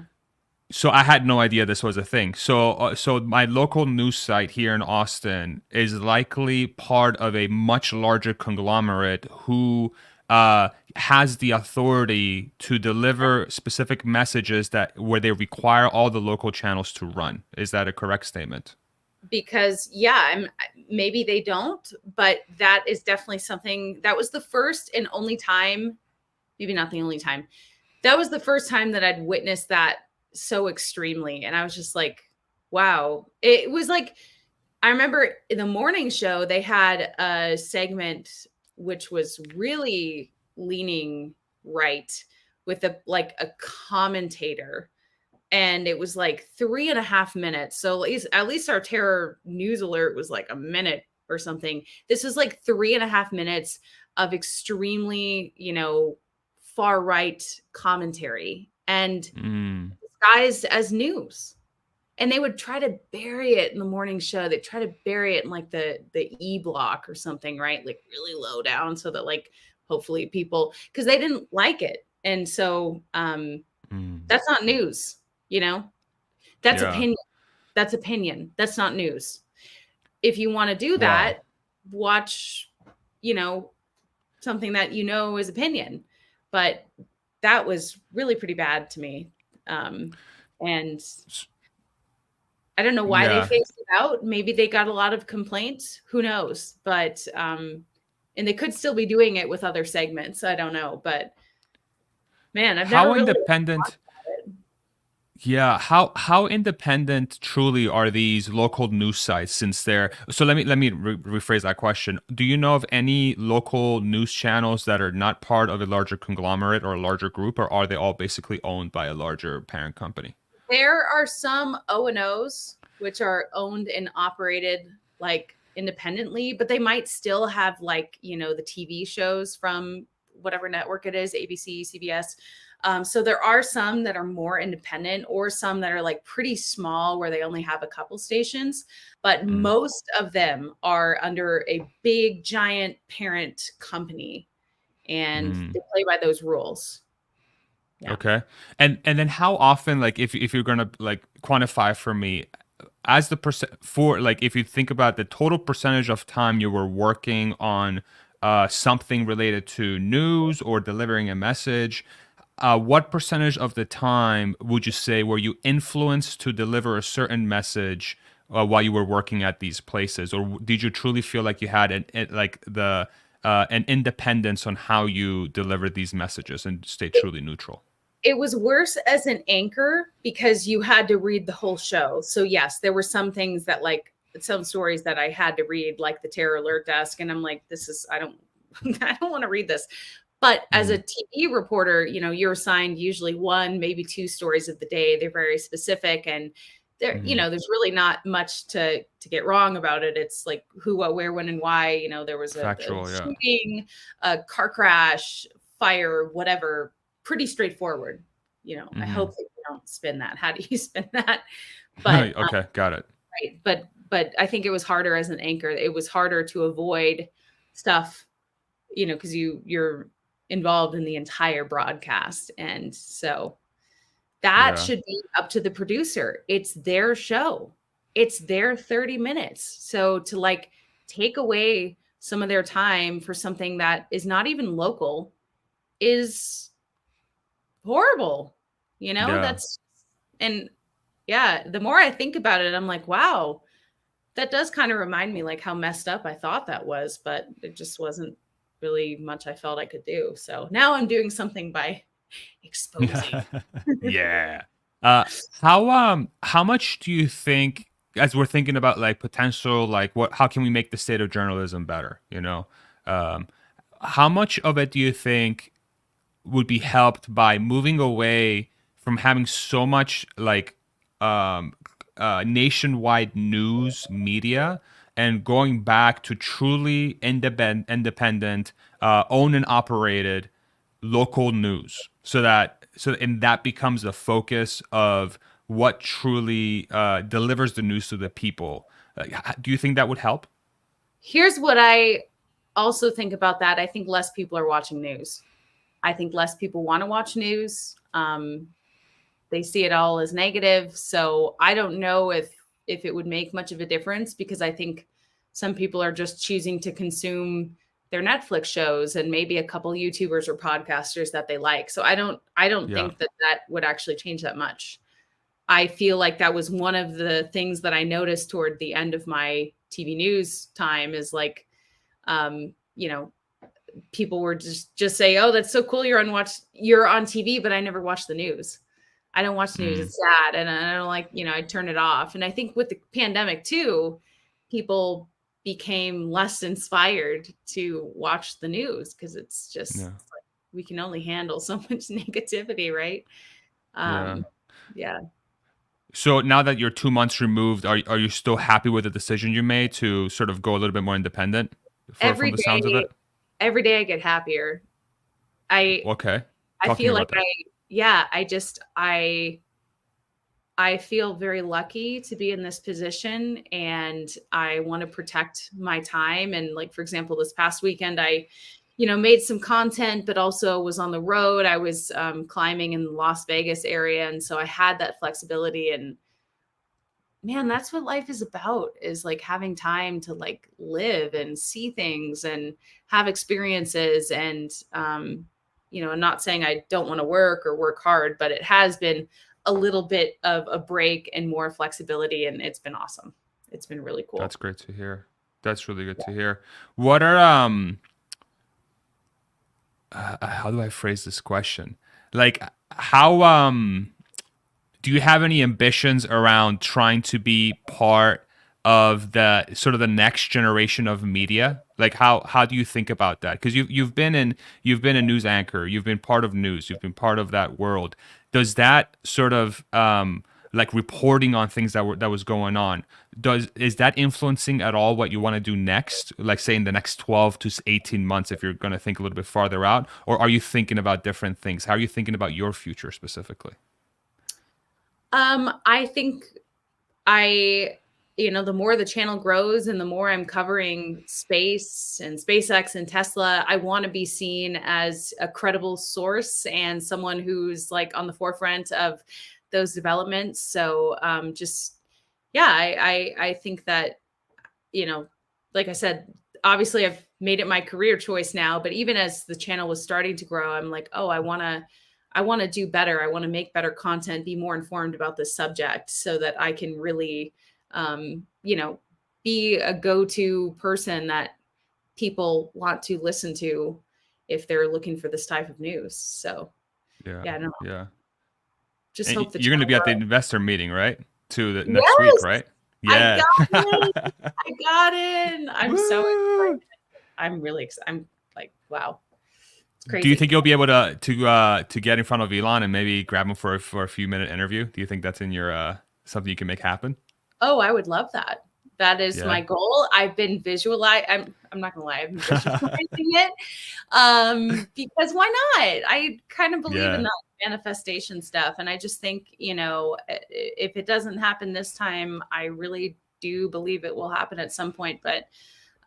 So I had no idea this was a thing. So my local news site here in Austin is likely part of a much larger conglomerate who has the authority to deliver specific messages where they require all the local channels to run. Is that a correct statement? Because maybe they don't, but that is definitely something that was the first and only time, maybe not the only time, that was the first time that I'd witnessed that so extremely. And I was just like, wow. It was like, I remember in the morning show, they had a segment which was really leaning right with a commentator. And it was like 3.5 minutes. So at least our terror news alert was like a minute or something. This was like 3.5 minutes of extremely, far right commentary and disguised as news. And they would try to bury it in the morning show. They try to bury it in like the E block or something, right? Like really low down, so that like hopefully people, because they didn't like it. And so that's not news. That's Yeah. opinion. That's opinion. That's not news. If you want to do Wow. that, watch, something that is opinion. But that was really pretty bad to me. And I don't know why Yeah. they phased it out. Maybe they got a lot of complaints. Who knows? But and they could still be doing it with other segments. I don't know. But man, I've never How really independent? Yeah, how independent truly are these local news sites, since they're so let me rephrase that question. Do you know of any local news channels that are not part of a larger conglomerate or a larger group, or are they all basically owned by a larger parent company? There are some O&Os which are owned and operated like independently, but they might still have like, the TV shows from whatever network it is, ABC, CBS. So there are some that are more independent, or some that are like pretty small where they only have a couple stations, but most of them are under a big giant parent company, and they play by those rules. Yeah. Okay. And then how often, like if you're gonna like quantify for me as the if you think about the total percentage of time you were working on something related to news or delivering a message, what percentage of the time would you say were you influenced to deliver a certain message while you were working at these places, or did you truly feel like you had an independence on how you delivered these messages and stay truly neutral? It was worse as an anchor because you had to read the whole show. So yes, there were some things that like some stories that I had to read, like the terror alert desk. And I'm like, I don't want to read this. But as a TV reporter, you're assigned usually 1, maybe 2 stories of the day. They're very specific, and there, there's really not much to get wrong about it. It's like who, what, where, when, and why. There was a Factual, shooting, a car crash, fire, whatever. Pretty straightforward. I hope that you don't spin that. How do you spin that? But okay, got it. right. But I think it was harder as an anchor. It was harder to avoid stuff, because you're involved in the entire broadcast. And so that should be up to the producer. It's their show. It's their 30 minutes. So to take away some of their time for something that is not even local is horrible. That's, and the more I think about it, I'm like, wow, that does kind of remind me how messed up I thought that was, but it just wasn't really much I felt I could do. So now I'm doing something by exposing. Yeah. How much do you think, as we're thinking about potential, how can we make the state of journalism better? How much of it do you think would be helped by moving away from having so much nationwide news media and going back to truly independent, owned and operated local news, so that becomes the focus of what truly delivers the news to the people? Do you think that would help? Here's what I also think about that. I think less people are watching news. I think less people want to watch news. They see it all as negative. So I don't know if it would make much of a difference, because I think some people are just choosing to consume their Netflix shows and maybe a couple YouTubers or podcasters that they like. So I don't think that would actually change that much. I feel like that was one of the things that I noticed toward the end of my TV news time is people were just say, oh, that's so cool. You're on TV, but I never watch the news. I don't watch the news. It's sad. And I don't I turn it off. And I think with the pandemic too, people became less inspired to watch the news, because it's just we can only handle so much negativity, right? Yeah. So now that you're 2 months removed, are you still happy with the decision you made to sort of go a little bit more independent from the sounds of it? Every day I get happier. I feel like I feel very lucky to be in this position, and I want to protect my time. And for example, this past weekend, I, made some content, but also was on the road. I was climbing in the Las Vegas area. And so I had that flexibility, and man, that's what life is about, is having time to live and see things and have experiences. And, I'm not saying I don't want to work or work hard, but it has been a little bit of a break and more flexibility. And it's been awesome. It's been really cool. That's great to hear. That's really good to hear. What are, how do I phrase this question? How, do you have any ambitions around trying to be part of the sort of the next generation of media? How do you think about that? Because you've been a news anchor, you've been part of news, you've been part of that world. Does that sort of reporting on things that was going on, is that influencing at all what you want to do next? Say in the next 12 to 18 months, if you're going to think a little bit farther out, or are you thinking about different things? How are you thinking about your future specifically? I think the more the channel grows and the more I'm covering space and SpaceX and Tesla, I want to be seen as a credible source and someone who's on the forefront of those developments. So I think that, like I said, obviously I've made it my career choice now, but even as the channel was starting to grow, I'm like, oh, I want to do better. I want to make better content, be more informed about this subject so that I can really, be a go-to person that people want to listen to if they're looking for this type of news. So yeah. Just and hope that you're going to be at the investor meeting, right? Next Yes! week, right? Yeah. I got in. I'm so excited. I'm really excited. I'm wow. It's crazy. Do you think you'll be able to get in front of Elon and maybe grab him for a few minute interview? Do you think that's in your something you can make happen? Oh, I would love that. That is Yeah. my goal. I've been I'm not gonna lie, I've been visualizing it. Because why not? I kind of believe in that manifestation stuff. And I just think, if it doesn't happen this time, I really do believe it will happen at some point. But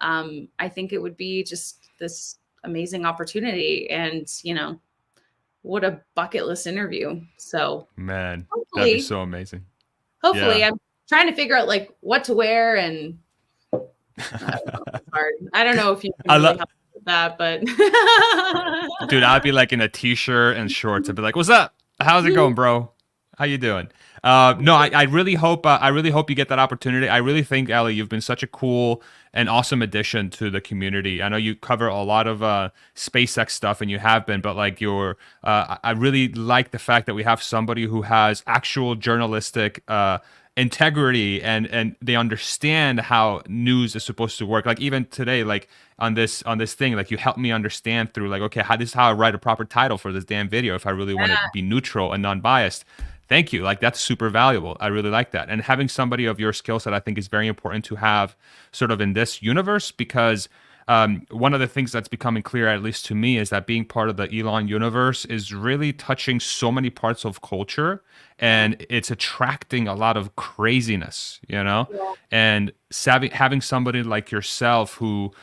I think it would be just this amazing opportunity, and what a bucket list interview. So Man, hopefully, that'd be so amazing. Hopefully, Yeah. I'm trying to figure out like what to wear, and I don't know, it's hard. I don't know if you can really help with that, but dude, I'd be like in a t-shirt and shorts. I'd be like, "What's up? How's it going, bro? How you doing?" No, I really hope you get that opportunity. I really think, Ellie, you've been such a cool and awesome addition to the community. I know you cover a lot of SpaceX stuff, and you have been, but like I really like the fact that we have somebody who has actual journalistic integrity, and they understand how news is supposed to work. Like even today, like on this thing, like you helped me understand through like, okay, this is how I write a proper title for this damn video if I really want to be neutral and non-biased. Thank you. Like that's super valuable. I really like that. And having somebody of your skill set, I think, is very important to have sort of in this universe, because one of the things that's becoming clear, at least to me, is that being part of the Elon universe is really touching so many parts of culture, and it's attracting a lot of craziness, and having somebody like yourself who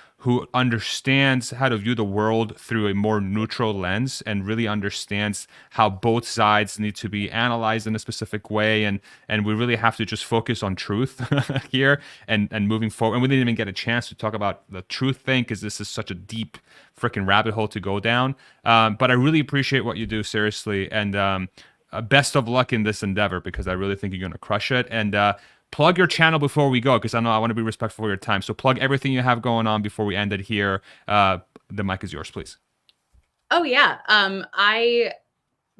understands how to view the world through a more neutral lens, and really understands how both sides need to be analyzed in a specific way, and we really have to just focus on truth here and moving forward. And we didn't even get a chance to talk about the truth thing, because this is such a deep freaking rabbit hole to go down. But I really appreciate what you do, seriously, and best of luck in this endeavor, because I really think you're going to crush it. And plug your channel before we go, because I know I want to be respectful of your time. So plug everything you have going on before we end it here. The mic is yours, please. Oh yeah.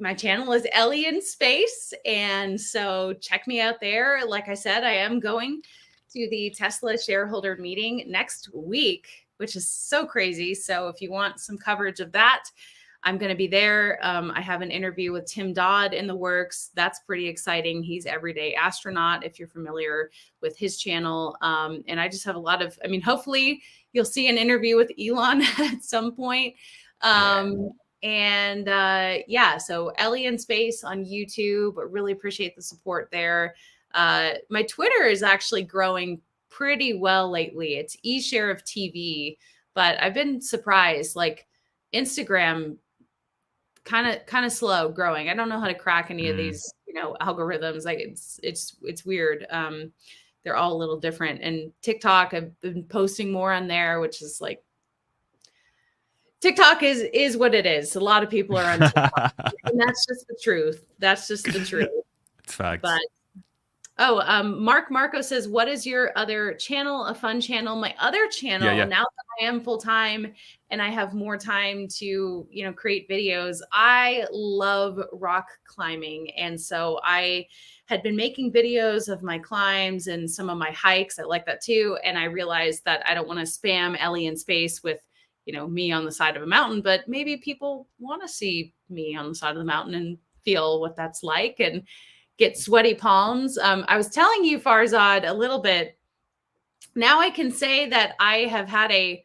My channel is Ellie in Space. And so check me out there. Like I said, I am going to the Tesla shareholder meeting next week, which is so crazy. So if you want some coverage of that, I'm going to be there. I have an interview with Tim Dodd in the works. That's pretty exciting. He's Everyday Astronaut, if you're familiar with his channel. And I just have a lot of, hopefully you'll see an interview with Elon at some point. So Ellie in Space on YouTube. Really appreciate the support there. My Twitter is actually growing pretty well lately. It's eSheriff TV, but I've been surprised. Like Instagram, kind of slow growing. I don't know how to crack any of these, algorithms. Like it's weird. They're all a little different. And TikTok, I've been posting more on there, which is like, TikTok is what it is. A lot of people are on TikTok, and that's just the truth. That's just the truth. It's facts. But Mark Marco says, what is your other channel? A fun channel. My other channel, now that I am full-time and I have more time to, create videos, I love rock climbing. And so I had been making videos of my climbs and some of my hikes. I like that too. And I realized that I don't want to spam Ellie in Space with, me on the side of a mountain, but maybe people want to see me on the side of the mountain and feel what that's like and get sweaty palms. I was telling you, Farzad, a little bit. Now I can say that I have had a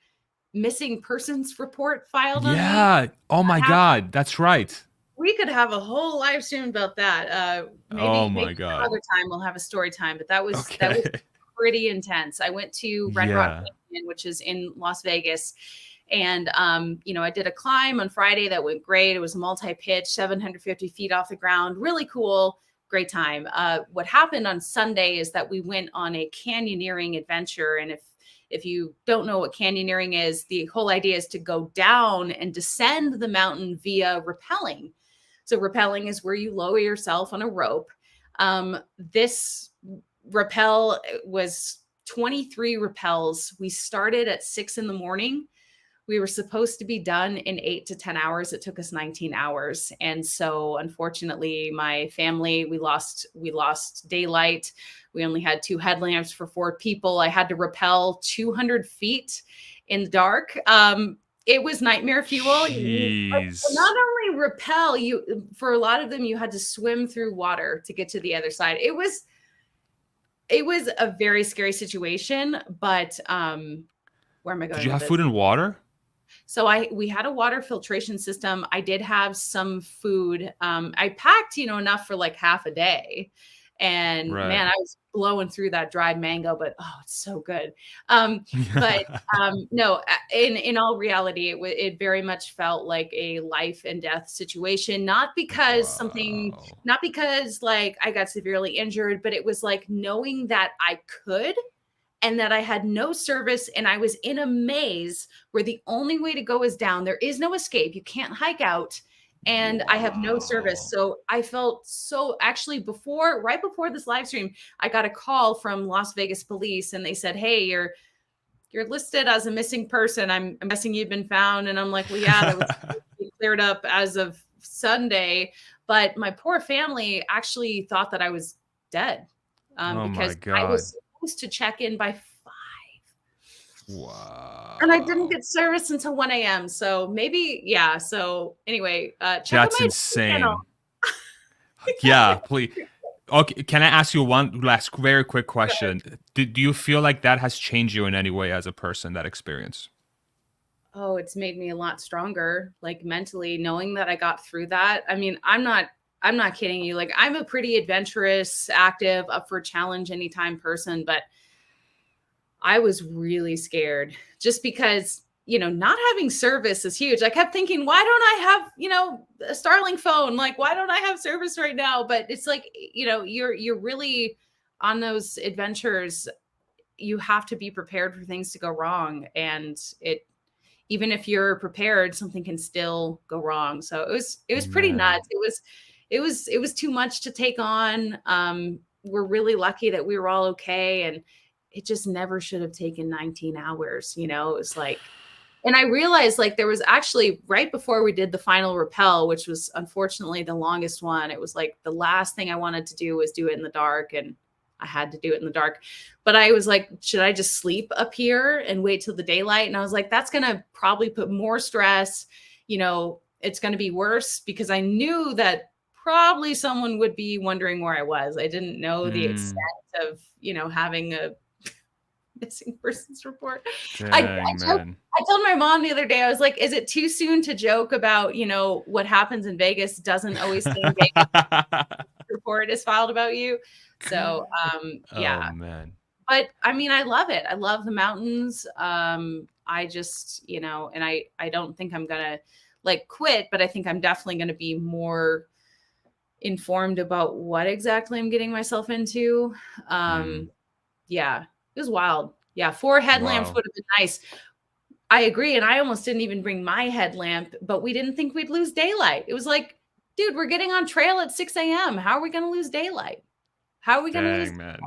missing persons report filed on me. Yeah. Oh my God. That's right. We could have a whole live stream about that. Maybe God. Another time we'll have a story time, but that was pretty intense. I I to Red Rock Canyon, which is in Las Vegas. And, I did a climb on Friday that went great. It was multi-pitch, 750 feet off the ground. Really cool. Great time. What happened on Sunday is that we went on a canyoneering adventure. And if you don't know what canyoneering is, the whole idea is to go down and descend the mountain via rappelling. So rappelling is where you lower yourself on a rope. This rappel was 23 rappels. We started at 6 a.m. We were supposed to be done in 8 to 10 hours. It took us 19 hours. And so unfortunately, my family, we lost daylight. We only had 2 headlamps for 4 people. I had to rappel 200 feet in the dark. it was nightmare fuel. Jeez. Not only rappel, for a lot of them, you had to swim through water to get to the other side. It was a very scary situation, but where am I going? Did you with have food and water? So we had a water filtration system. I did have some food. I packed, enough for like half a day. And man, I was blowing through that dried mango, but oh, it's so good. No, in all reality, it very much felt like a life and death situation. Not because not because like I got severely injured, but it was like knowing that I could, and that I had no service, and I was in a maze where the only way to go is down. There is no escape. You can't hike out. And I have no service. So I felt so actually right before this live stream, I got a call from Las Vegas police, and they said, "Hey, you're listed as a missing person. I'm guessing you've been found." And I'm like, well, yeah, that was cleared up as of Sunday. But my poor family actually thought that I was dead because I was supposed to check in by 5. Wow. And I didn't get service until 1 a.m. So maybe, yeah. So anyway, check out That's my insane. channel. Yeah, please. Okay, can I ask you one last very quick question? Do you feel like that has changed you in any way as a person, that experience? Oh, it's made me a lot stronger, like mentally, knowing that I got through that. I mean, I'm not kidding you. Like, I'm a pretty adventurous, active, up for a challenge anytime person, but I was really scared just because, not having service is huge. I kept thinking, why don't I have, a Starlink phone? Like, why don't I have service right now? But it's like, you're really on those adventures. You have to be prepared for things to go wrong. And even if you're prepared, something can still go wrong. So it was pretty nuts. It was too much to take on. We're really lucky that we were all okay. And it just never should have taken 19 hours. It was like, and I realized like there was actually right before we did the final rappel, which was unfortunately the longest one. It was like the last thing I wanted to do was do it in the dark, and I had to do it in the dark. But I was like, should I just sleep up here and wait till the daylight? And I was like, that's going to probably put more stress. It's going to be worse, because I knew that probably someone would be wondering where I was. I didn't know the extent of, having a missing persons report. I told my mom the other day, I was like, is it too soon to joke about, what happens in Vegas doesn't always stay in Vegas. Report is filed about you. So, yeah. Oh, man. But I mean, I love it. I love the mountains. I just, and I don't think I'm going to like quit, but I think I'm definitely going to be more informed about what exactly I'm getting myself into. Yeah. It was wild. Yeah. 4 headlamps would have been nice. I agree. And I almost didn't even bring my headlamp, but we didn't think we'd lose daylight. It was like, dude, we're getting on trail at 6 a.m. How are we going to lose daylight? How are we going to lose daylight?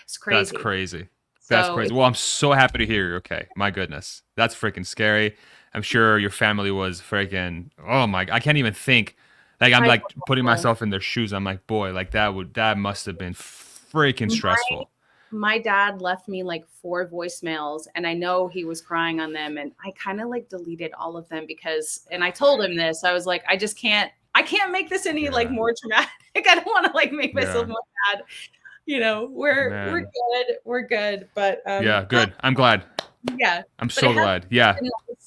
It's crazy. That's crazy. That's crazy. Well, I'm so happy to hear you're okay. My goodness. That's freaking scary. I'm sure your family was freaking, oh my, I can't even think. Like, I'm like putting myself in their shoes. I'm like, boy, like that must have been freaking stressful. My dad left me like 4 voicemails, and I know he was crying on them, and I kind of like deleted all of them and I told him this. I was like, I can't make this any like more traumatic. I don't want to like make myself more sad. We're good. We're good. But yeah, good. I'm glad. Yeah. I'm so glad. Yeah.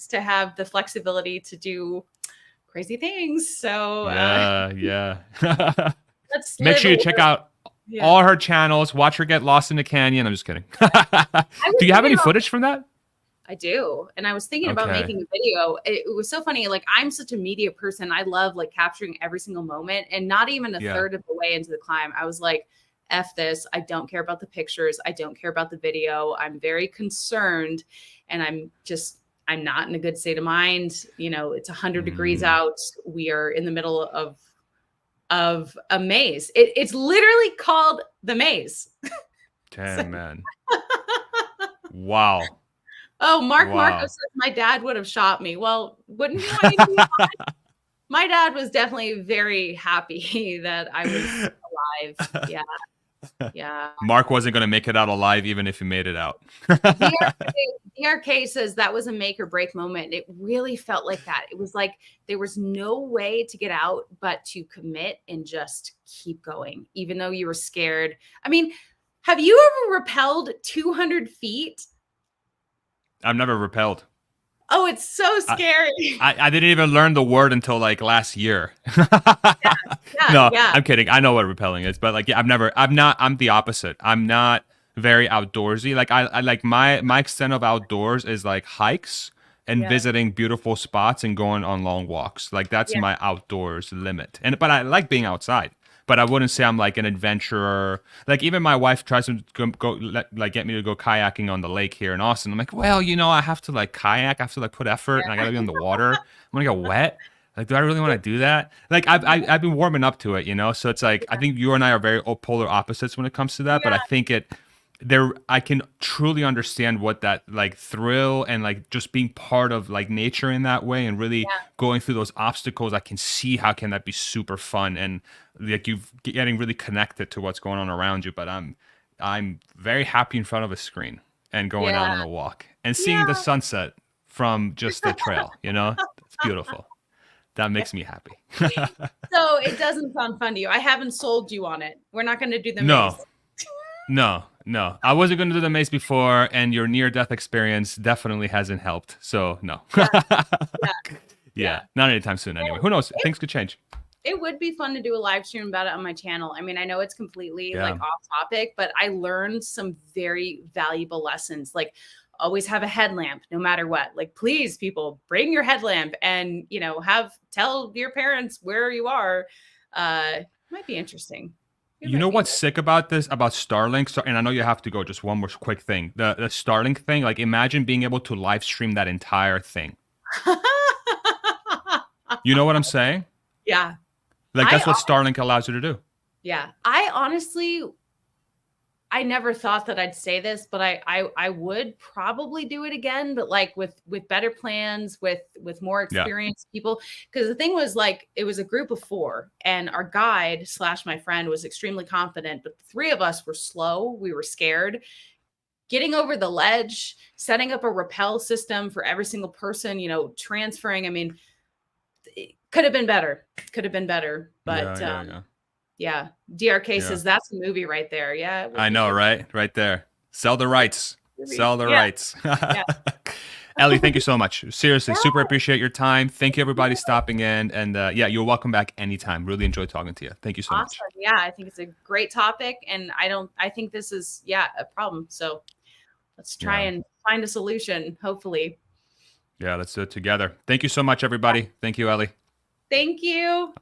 To have the flexibility to do crazy things. So yeah. Let's make sure you check out all her channels. Watch her get lost in the canyon. I'm just kidding. Do you have any footage from that? I do. And I was thinking about making a video. It was so funny. Like, I'm such a media person. I love like capturing every single moment, and not even a third of the way into the climb, I was like, F this. I don't care about the pictures. I don't care about the video. I'm very concerned, and I'm not in a good state of mind. It's 100 degrees out. We are in the middle of a maze. It's literally called the maze. Damn, man. Wow. Oh, Marco says my dad would have shot me. Well, wouldn't you want me to be alive? My dad was definitely very happy that I was alive. Yeah. Yeah. Mark wasn't going to make it out alive even if he made it out. DRK says that was a make or break moment. It really felt like that. It was like there was no way to get out but to commit and just keep going, even though you were scared. I mean, have you ever rappelled 200 feet? I've never rappelled. Oh, it's so scary. I didn't even learn the word until like last year. No, I'm kidding. I know what rappelling is, but like, yeah, I'm the opposite. I'm not very outdoorsy. Like I like my extent of outdoors is like hikes and visiting beautiful spots and going on long walks. Like that's my outdoors limit. But I like being outside. But I wouldn't say I'm like an adventurer. Like even my wife tries to get me to go kayaking on the lake here in Austin. I'm like, well, I have to like kayak. I have to like put effort, and I gotta be on the water. I'm gonna get wet. Like, do I really want to do that? Like I've been warming up to it, So it's like I think you and I are very polar opposites when it comes to that. But I think I can truly understand what that like thrill and like just being part of like nature in that way and really going through those obstacles. I can see how can that be super fun and like you getting really connected to what's going on around you. But I'm very happy in front of a screen and going out on a walk and seeing the sunset from just the trail. It's beautiful. That makes me happy. So it doesn't sound fun to you. I haven't sold you on it. We're not going to do the No. maze. No. I wasn't going to do the maze before, and your near-death experience definitely hasn't helped. So, no. Yeah. Not anytime soon anyway. Who knows? Things could change. It would be fun to do a live stream about it on my channel. I mean, I know it's completely like off topic, but I learned some very valuable lessons. Like always have a headlamp no matter what. Like, please, people, bring your headlamp and, tell your parents where you are. Might be interesting. You know what's sick about this, about Starlink? And I know you have to go, just one more quick thing. The Starlink thing, like imagine being able to live stream that entire thing. You know what I'm saying? Yeah. Like that's what Starlink allows you to do. Yeah. I never thought that I'd say this, but I would probably do it again, but like with better plans, with more experienced people. Because the thing was like, it was a group of 4 and our guide / my friend was extremely confident, but the 3 of us were slow. We were scared. Getting over the ledge, setting up a rappel system for every single person, transferring. I mean, it could have been better. But yeah. DRK says that's a movie right there. Yeah. I know, right? Right there. Sell the rights. Sell the rights. Ellie, thank you so much. Seriously, super appreciate your time. Thank you, everybody, stopping in. And you're welcome back anytime. Really enjoyed talking to you. Thank you so much. Yeah, I think it's a great topic. And I think this is, a problem. So let's try and find a solution, hopefully. Yeah, let's do it together. Thank you so much, everybody. Thank you, Ellie. Thank you.